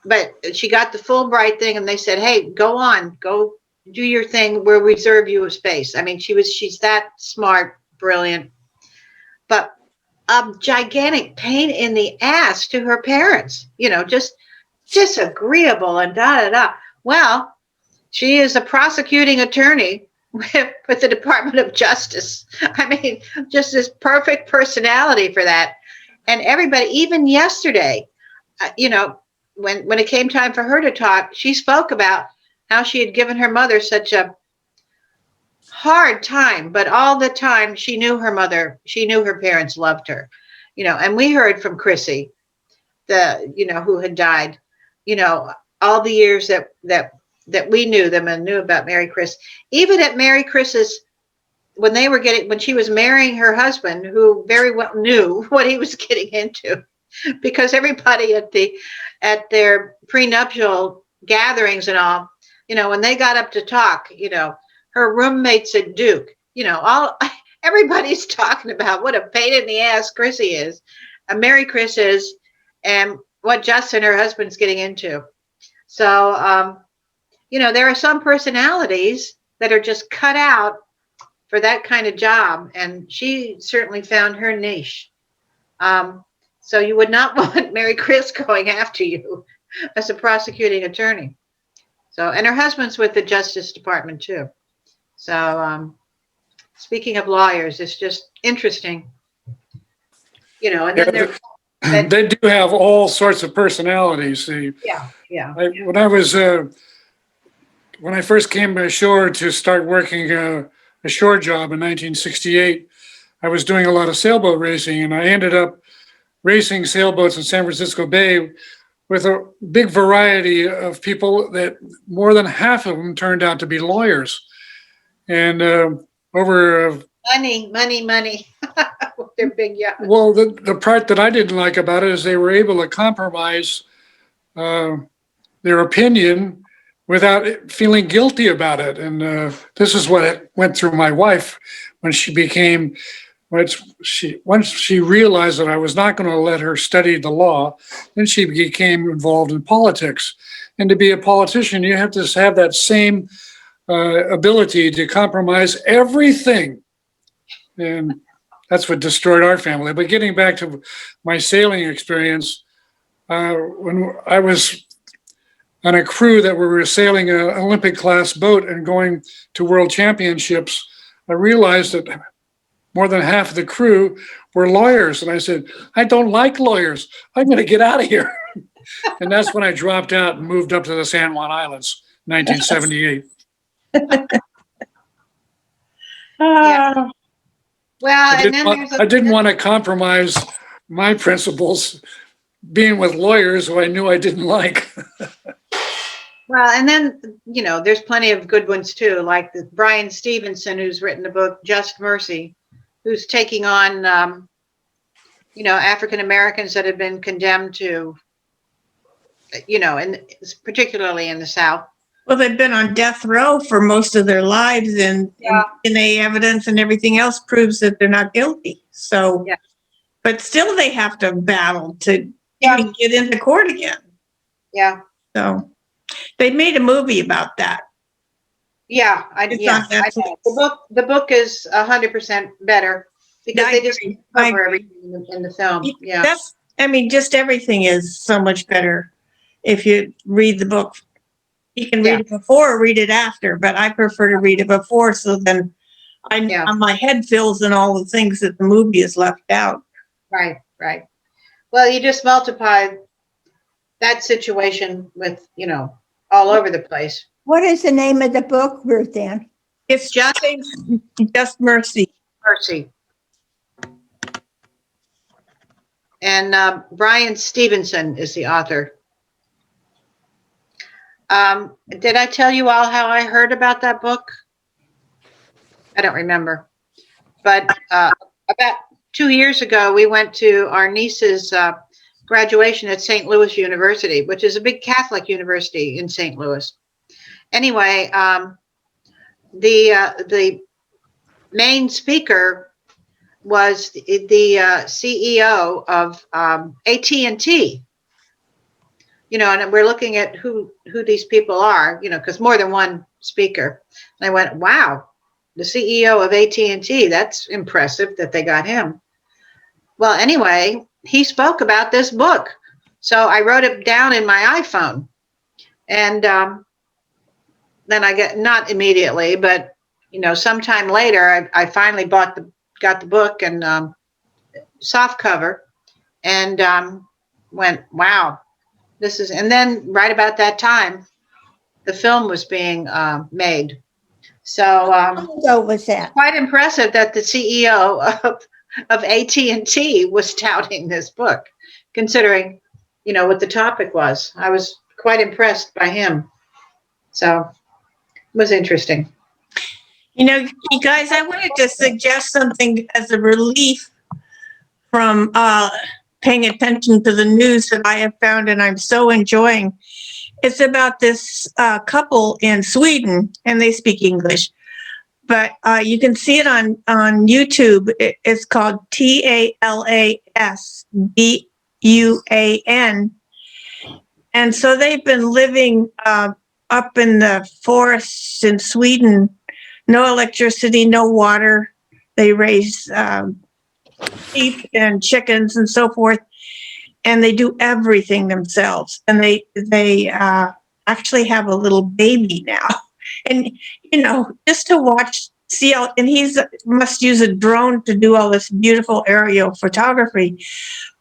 but she got the Fulbright thing, and they said, "Hey, go on, go do your thing. We'll reserve you a space." I mean, she's that smart, brilliant, but a gigantic pain in the ass to her parents. Just disagreeable and da da da. Well, she is a prosecuting attorney with the Department of Justice. I mean, just this perfect personality for that. And everybody, even yesterday, when it came time for her to talk, she spoke about how she had given her mother such a hard time, but all the time she knew her parents loved her, and we heard from Chrissy, who had died, all the years that we knew them and knew about Mary Chris, even at Mary Chris's, when she was marrying her husband, who very well knew what he was getting into, because everybody at their prenuptial gatherings and all, when they got up to talk, her roommates at Duke, everybody's talking about what a pain in the ass Chrissy is, Mary Chris is, and what Justin, her husband's, getting into. So, there are some personalities that are just cut out for that kind of job, and she certainly found her niche. So you would not want Mary Chris going after you as a prosecuting attorney. So, and her husband's with the Justice Department too. So, speaking of lawyers, it's just interesting, and then They do have all sorts of personalities. yeah. When I first came ashore to start working a shore job in 1968, I was doing a lot of sailboat racing, and I ended up racing sailboats in San Francisco Bay with a big variety of people that more than half of them turned out to be lawyers. And over Money. With their big yachts. well, the part that I didn't like about it is they were able to compromise their opinion without feeling guilty about it. And this is what went through my wife when once she realized that I was not going to let her study the law, then she became involved in politics. And to be a politician, you have to have that same ability to compromise everything. And that's what destroyed our family. But getting back to my sailing experience, when I was on a crew that we were sailing an Olympic class boat and going to world championships, I realized that more than half of the crew were lawyers. And I said, I don't like lawyers. I'm going to get out of here. And that's when I dropped out and moved up to the San Juan Islands, 1978. Yeah. Well, I and then there's didn't want to compromise my principles being with lawyers who I knew I didn't like. Well, and then, there's plenty of good ones too, like Brian Stevenson, who's written the book Just Mercy, who's taking on, African Americans that have been condemned to, and particularly in the South. Well, they've been on death row for most of their lives, and DNA evidence and everything else proves that they're not guilty. So, Yeah. But still they have to battle to even get into court again. Yeah. So they made a movie about that. Yeah. It's on Netflix. The book is 100% better because they just cover everything in the film. Yeah. Just everything is so much better if you read the book. You can read it before or read it after, but I prefer to read it before, so then my head fills in all the things that the movie has left out. Right. Well, you just multiply that situation with, all over the place. What is the name of the book, Ruth Ann? It's just Mercy. Mercy. And Brian Stevenson is the author. Did I tell you all how I heard about that book? I don't remember. But about 2 years ago, we went to our niece's graduation at St. Louis University, which is a big Catholic university in St. Louis. Anyway, the main speaker was the CEO of AT&T. and we're looking at who these people are, because more than one speaker. And I went, wow, the CEO of AT&T, that's impressive that they got him. Well, anyway, he spoke about this book. So I wrote it down in my iPhone. And then I not immediately, but, sometime later, I finally got the book and soft cover and went, wow, and then right about that time, the film was being made. So So was that? quite impressive that the CEO of AT&T was touting this book, considering, what the topic was. I was quite impressed by him. So it was interesting. You guys, I wanted to suggest something as a relief from paying attention to the news that I have found and I'm so enjoying. It's about this couple in Sweden, and they speak English, but you can see it on YouTube. It's called TALASBUAN. And so they've been living up in the forests in Sweden, no electricity, no water. They raise sheep and chickens and so forth, and they do everything themselves. And they actually have a little baby now. And just to watch, see how, and he's must use a drone to do all this beautiful aerial photography.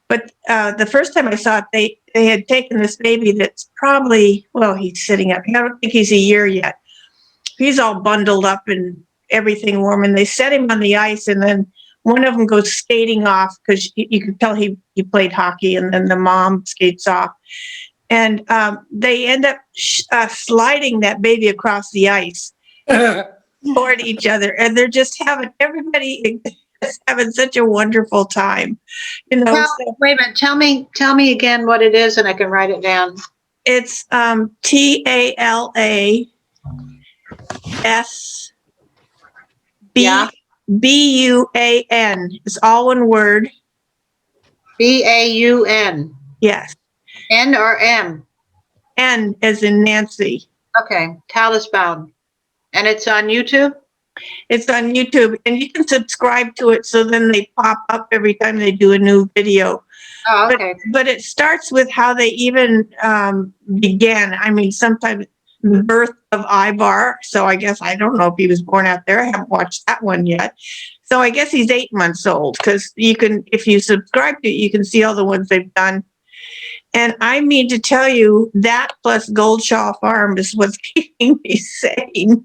But the first time I saw it, they had taken this baby that's probably, well, he's sitting up. I don't think he's a year yet. He's all bundled up and everything warm, and they set him on the ice, and then one of them goes skating off because you could tell he played hockey, and then the mom skates off. And they end up sliding that baby across the ice toward each other. And they're just everybody is having such a wonderful time. Well, So wait a minute. Tell me again what it is, and I can write it down. it's TALASBUAN. Yeah. It's all one word. BAUN. Yes. N or M? N as in Nancy. Okay. Talisman. And it's on YouTube? It's on YouTube, and you can subscribe to it, so then they pop up every time they do a new video. Oh, okay. But it starts with how they even began. I mean, sometimes the birth of Ivar. So I guess, I don't know if he was born out there. I haven't watched that one yet. So I guess he's 8 months old, because if you subscribe to it, you can see all the ones they've done. And I mean to tell you, that plus Goldshaw Farm is what's keeping me sane,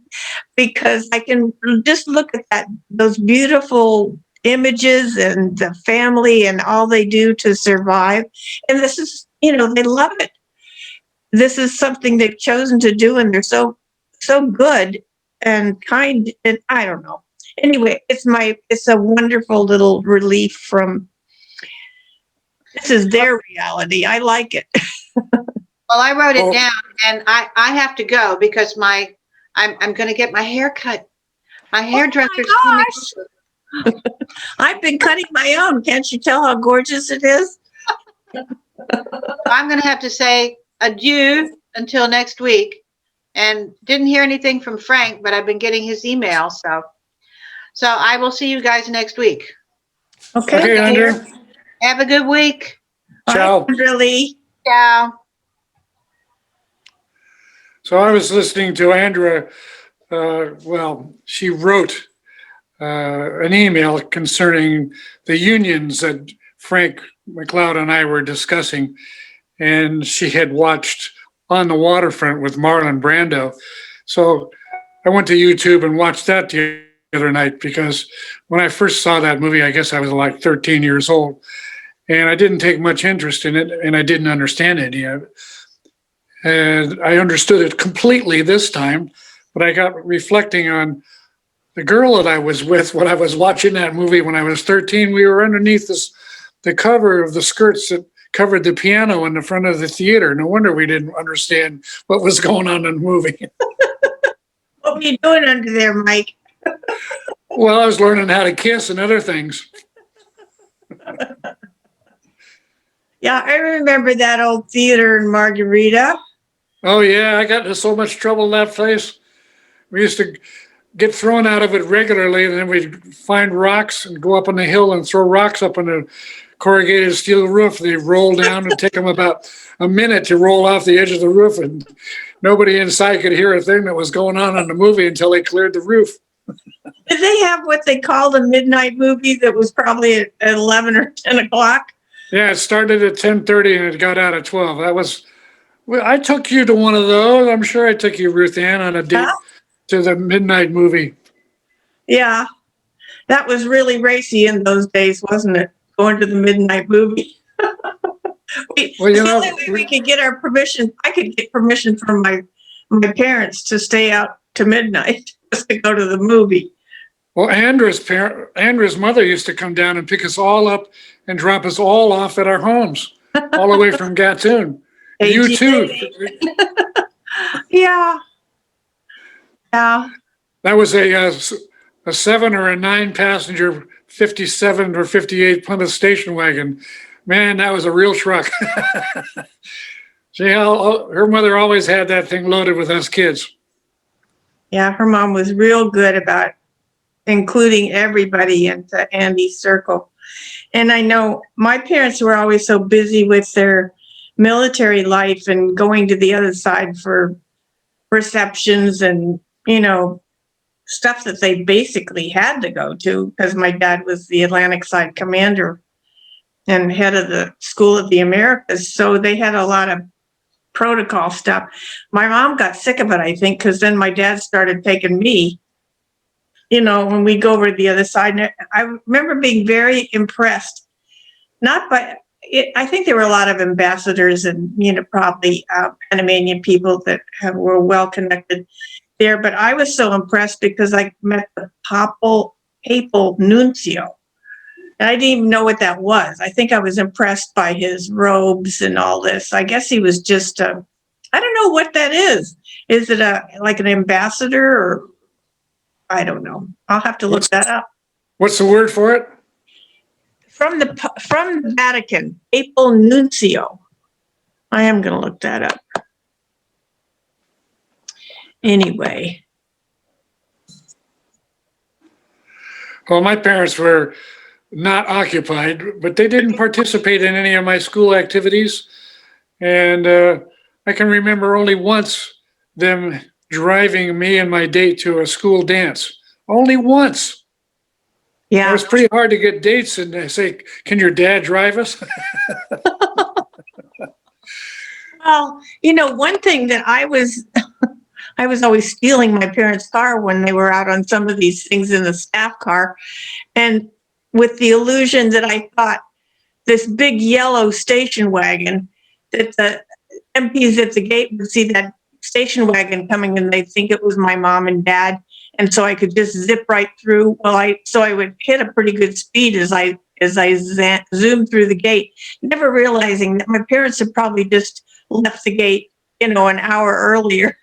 because I can just look at those beautiful images and the family and all they do to survive. And this is, they love it. This is something they've chosen to do, and they're so good and kind. And I don't know. Anyway, it's a wonderful little relief from. This is their reality. I like it. Well, I wrote it down, and I have to go because I'm going to get my hair cut. My hairdresser's coming. I've been cutting my own. Can't you tell how gorgeous it is? I'm going to have to say adieu until next week. And didn't hear anything from Frank, but I've been getting his email. So I will see you guys next week. Okay, Andrew. Have a good week. Ciao. Really? Ciao. So I was listening to Andrea. She wrote an email concerning the unions that Frank McLeod and I were discussing, and she had watched On the Waterfront with Marlon Brando. So I went to YouTube and watched that the other night, because when I first saw that movie, I guess I was like 13 years old, and I didn't take much interest in it, and I didn't understand any of it. And I understood it completely this time, but I got reflecting on the girl that I was with when I was watching that movie when I was 13. We were underneath the cover of the skirts that covered the piano in the front of the theater. No wonder we didn't understand what was going on in the movie. What were you doing under there, Mike? Well, I was learning how to kiss and other things. Yeah, I remember that old theater in Margarita. Oh, yeah, I got into so much trouble in that place. We used to get thrown out of it regularly, and then we'd find rocks and go up on the hill and throw rocks up on the corrugated steel roof. They'd roll down and take them about a minute to roll off the edge of the roof, and nobody inside could hear a thing that was going on in the movie until they cleared the roof. Did they have what they called a midnight movie that was probably at 11 or 10 o'clock? Yeah, it started at 10:30 and it got out at 12. That was, well, I took you to one of those. I'm sure I took you, Ruth Ann, on a date Huh? to the midnight movie. Yeah, that was really racy in those days, wasn't it? Going to the midnight movie. Well, you The know, only way we could get our permission, I could get permission from my parents to stay out to midnight just to go to the movie. well, Andra's mother used to come down and pick us all up and drop us all off at our homes, all the way from Gatun. You too. Yeah. Yeah. That was a 7 or a 9 passenger 57 or 58 Plymouth station wagon. Man, that was a real truck. Her mother always had that thing loaded with us kids. Yeah, her mom was real good about including everybody into Andy's circle. And I know my parents were always so busy with their military life and going to the other side for receptions and, stuff that they basically had to go to because my dad was the Atlantic side commander and head of the School of the Americas. So they had a lot of protocol stuff. My mom got sick of it, I think, because then my dad started taking me, when we go over to the other side. And I remember being very impressed, not by it. I think there were a lot of ambassadors and, probably Panamanian people that were well connected there. But I was so impressed because I met the papal nuncio. And I didn't even know what that was. I think I was impressed by his robes and all this. I guess he was just, I don't know what that is. Is it like an ambassador or I don't know. I'll have to look that up. What's the word for it? From the Vatican, papal nuncio. I am going to look that up. Anyway. Well, my parents were not occupied, but they didn't participate in any of my school activities. And I can remember only once them driving me and my date to a school dance. Only once. Yeah. It was pretty hard to get dates and they say, can your dad drive us? Well, one thing that I was always stealing my parents' car when they were out on some of these things in the staff car. And with the illusion that I thought this big yellow station wagon, that the MPs at the gate would see that station wagon coming and they'd think it was my mom and dad. And so I could just zip right through. So I would hit a pretty good speed as I zoomed through the gate, never realizing that my parents had probably just left the gate, an hour earlier.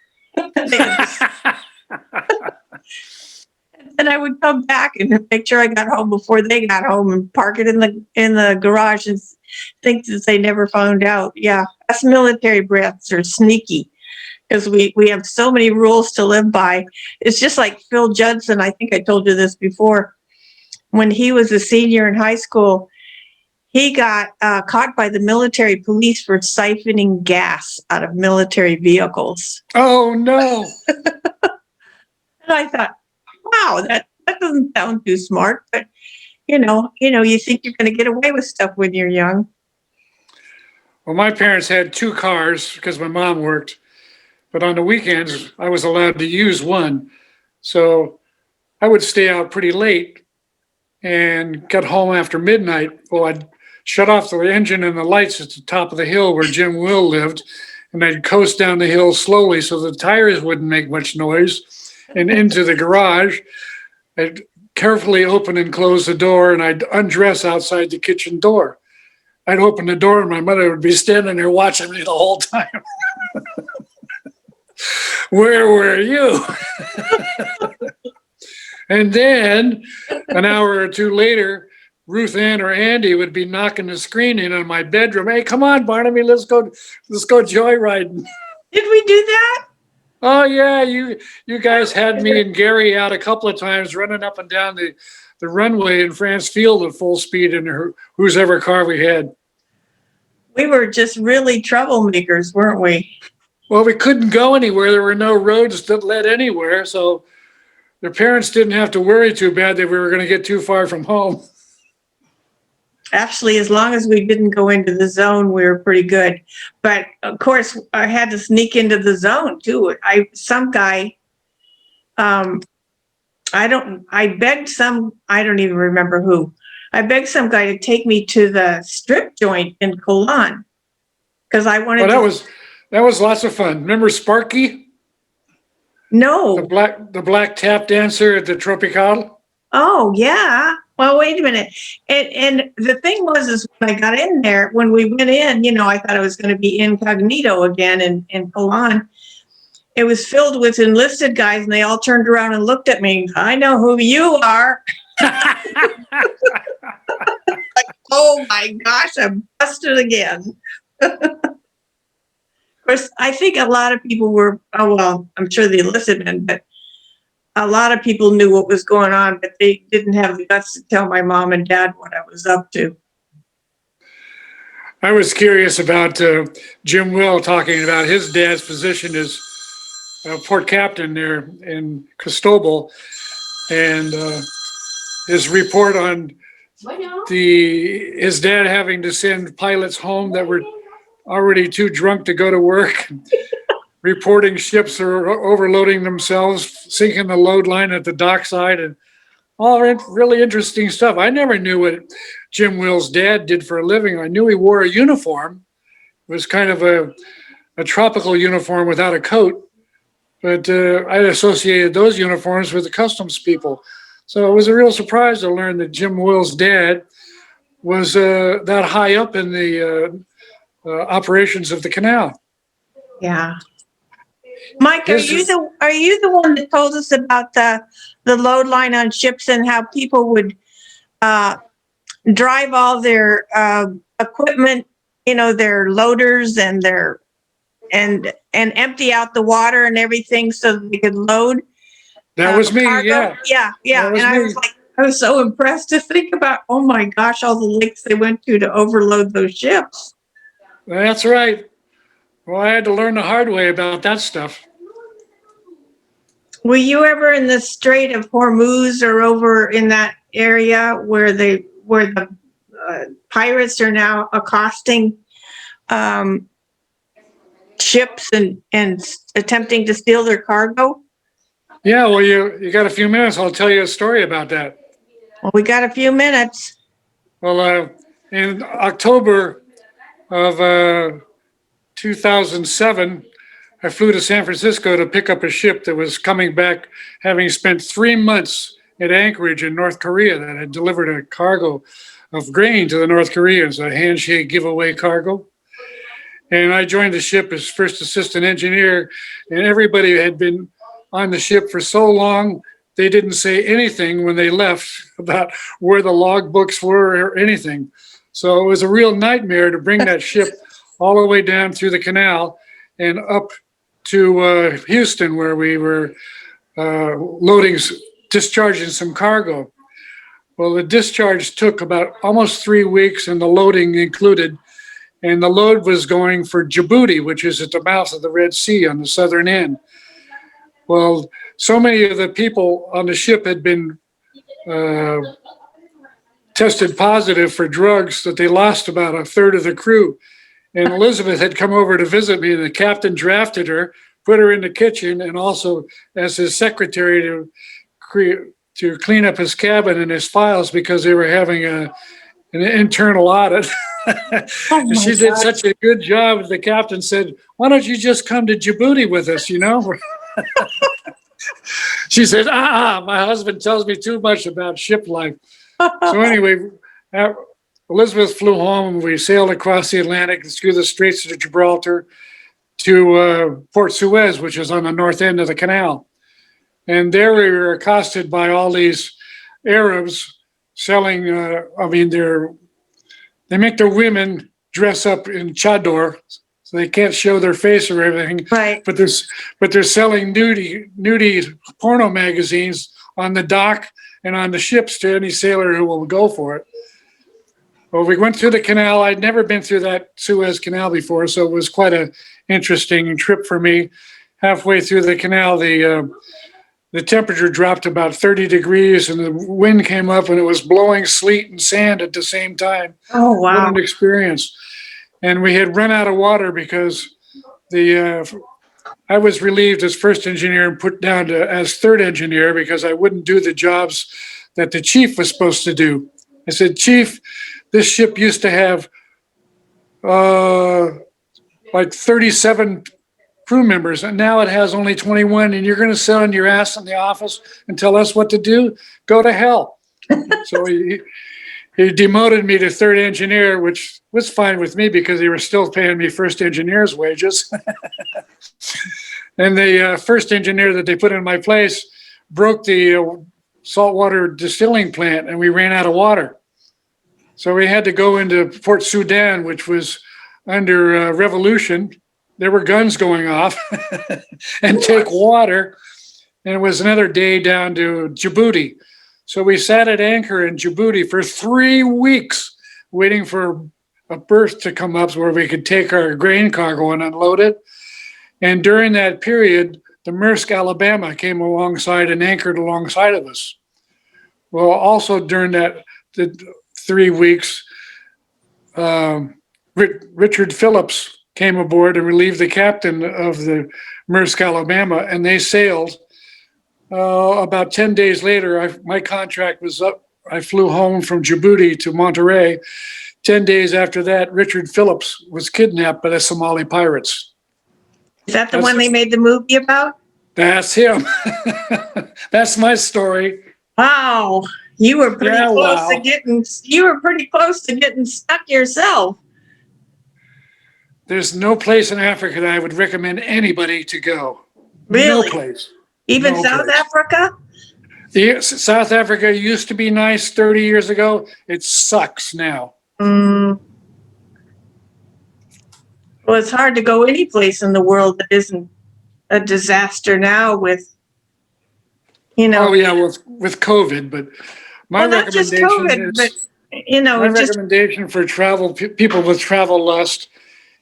And I would come back and make sure I got home before they got home and park it in the garage and think that they never found out. Yeah, us military brats are sneaky because we have so many rules to live by. It's just like Phil Judson. I think I told you this before. When he was a senior in high school, he got caught by the military police for siphoning gas out of military vehicles. Oh, no. And I thought, wow, that doesn't sound too smart, but you think you're going to get away with stuff when you're young. Well, my parents had 2 cars because my mom worked, but on the weekends I was allowed to use one. So I would stay out pretty late and get home after midnight. Well, I'd shut off the engine and the lights at the top of the hill where Jim Will lived, and I'd coast down the hill slowly so the tires wouldn't make much noise, and into the garage. I'd carefully open and close the door, and I'd undress outside the kitchen door. I'd open the door, and my mother would be standing there watching me the whole time. Where were you? And then an hour or two later, Ruth Ann or Andy would be knocking the screen in on my bedroom. Hey, come on, Barnaby, let's go joyriding. Did we do that? Oh yeah, you guys had me and Gary out a couple of times running up and down the runway in France Field at full speed in whose ever car we had. We were just really troublemakers, weren't we? Well, we couldn't go anywhere. There were no roads that led anywhere, so their parents didn't have to worry too bad that we were going to get too far from home. Actually, as long as we didn't go into the zone, we were pretty good. But of course, I had to sneak into the zone too. Some guy, I don't even remember who. I begged some guy to take me to the strip joint in Colan because I wanted that was lots of fun. Remember Sparky? No. The black tap dancer at the Tropical? Oh, yeah. Well, wait a minute. And the thing is when I got in there, when we went in, I thought I was going to be incognito again in Colan. It was filled with enlisted guys, and they all turned around and looked at me. I know who you are. Like, oh my gosh, I'm busted again. Of course, I think a lot of people were, I'm sure the enlisted men, but a lot of people knew what was going on, but they didn't have the guts to tell my mom and dad what I was up to. I was curious about Jim Will talking about his dad's position as port captain there in Cristobal, and his report on his dad having to send pilots home that were already too drunk to go to work, reporting ships are overloading themselves, sinking the load line at the dockside, and all really interesting stuff. I never knew what Jim Will's dad did for a living. I knew he wore a uniform. It was kind of a tropical uniform without a coat, but I associated those uniforms with the customs people. So it was a real surprise to learn that Jim Will's dad was that high up in the operations of the canal. Yeah. Mike, are you the one that told us about the load line on ships and how people would drive all their equipment, their loaders and and empty out the water and everything so that they could load? That was me, cargo? yeah. Yeah. And I was so impressed to think about, oh my gosh, all the lakes they went to overload those ships. That's right. Well, I had to learn the hard way about that stuff. Were you ever in the Strait of Hormuz or over in that area where the pirates are now accosting ships and attempting to steal their cargo? Yeah, well, you got a few minutes. I'll tell you a story about that. Well, we got a few minutes. Well, in October of 2007, I flew to San Francisco to pick up a ship that was coming back, having spent 3 months at Anchorage in North Korea that had delivered a cargo of grain to the North Koreans, a handshake giveaway cargo. And I joined the ship as first assistant engineer, and everybody had been on the ship for so long, they didn't say anything when they left about where the logbooks were or anything. So it was a real nightmare to bring that ship all the way down through the canal and up to Houston, where we were discharging some cargo. Well, the discharge took about almost 3 weeks, and the loading included. And the load was going for Djibouti, which is at the mouth of the Red Sea on the southern end. Well, so many of the people on the ship had been tested positive for drugs that they lost about a third of the crew. And Elizabeth had come over to visit me, and the captain drafted her, put her in the kitchen, and also as his secretary to clean up his cabin and his files because they were having an internal audit. And she did such a good job. The captain said, "Why don't you just come to Djibouti with us, She said, my husband tells me too much about ship life." So anyway, Elizabeth flew home, and we sailed across the Atlantic through the Straits of Gibraltar to Port Suez, which is on the north end of the canal. And there we were accosted by all these Arabs selling, they make their women dress up in chador, so they can't show their face or everything. Right. But they're selling nudie porno magazines on the dock and on the ships to any sailor who will go for it. Well, we went through the canal. I'd never been through that Suez Canal before, so it was quite an interesting trip for me. Halfway through the canal, the temperature dropped about 30 degrees and the wind came up and it was blowing sleet and sand at the same time. Oh, What wow. an experience. And we had run out of water because I was relieved as first engineer and put down as third engineer because I wouldn't do the jobs that the chief was supposed to do. I said, Chief, this ship used to have like 37 crew members, and now it has only 21, and you're going to sit on your ass in the office and tell us what to do? Go to hell. So he demoted me to third engineer, which was fine with me because they were still paying me first engineer's wages. And the first engineer that they put in my place broke the saltwater distilling plant, and we ran out of water. So we had to go into Port Sudan, which was under revolution. There were guns going off and take water. And it was another day down to Djibouti. So we sat at anchor in Djibouti for 3 weeks waiting for a berth to come up where we could take our grain cargo and unload it. And during that period, the Maersk Alabama came alongside and anchored alongside of us. Well, also during the 3 weeks, Richard Phillips came aboard and relieved the captain of the Maersk Alabama, and they sailed. About 10 days later, my contract was up. I flew home from Djibouti to Monterey. 10 days after that, Richard Phillips was kidnapped by the Somali pirates. Is that the one they made the movie about? That's him. That's my story. Wow. You were pretty Yeah, close wow. to getting stuck yourself. There's no place in Africa that I would recommend anybody to go. Really? No place. Even No South place. Africa? South Africa used to be nice 30 years ago. It sucks now. Well, it's hard to go any place in the world that isn't a disaster now with, Oh yeah, with COVID, but my well, not just recommendation COVID, but, my just, recommendation for people with travel lust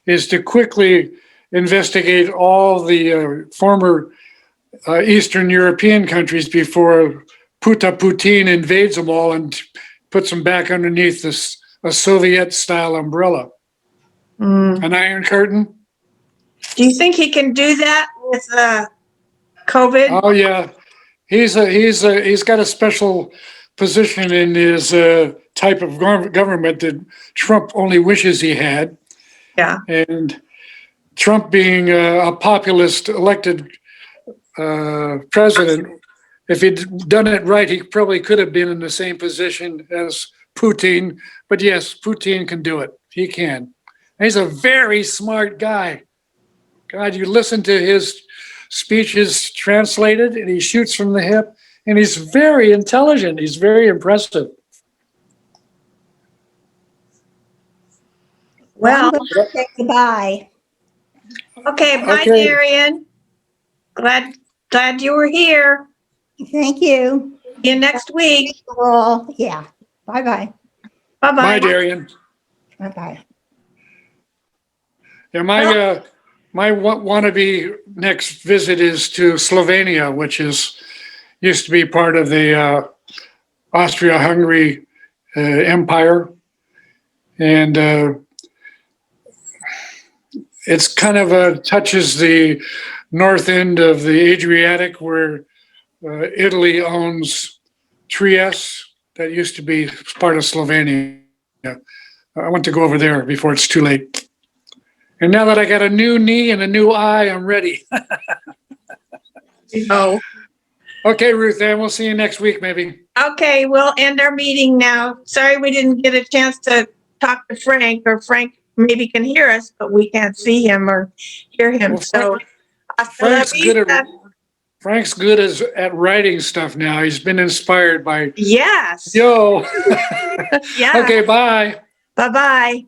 is to quickly investigate all the former Eastern European countries before Putin invades them all and puts them back underneath a Soviet-style umbrella. An Iron Curtain. do you think he can do that with COVID? Oh yeah, he's got a special position in his type of government that Trump only wishes he had. Yeah. And Trump being a populist elected president, if he'd done it right, he probably could have been in the same position as Putin. But yes, Putin can do it. He can. He's a very smart guy. God, you listen to his speeches translated, and he shoots from the hip, and he's very intelligent. He's very impressive. Well, I'm gonna say goodbye. okay, bye, Okay. Darian. Glad you were here. Thank you. See you next week. Well, yeah. Bye-bye. Bye, Bye-bye. Darian. Bye-bye. Yeah, my wannabe next visit is to Slovenia, which used to be part of the Austria-Hungary Empire, and it's kind of touches the north end of the Adriatic, where Italy owns Trieste. That used to be part of Slovenia. I want to go over there before it's too late. And now that I got a new knee and a new eye, I'm ready. Oh, Okay, Ruth Ann, we'll see you next week, maybe. okay, we'll end our meeting now. Sorry we didn't get a chance to talk to Frank, or Frank maybe can hear us, but we can't see him or hear him. Well, So, hasta la Frank's good at vista. Frank's good at writing stuff now. He's been inspired by Yes. Yo. Yeah. Okay, bye. Bye-bye.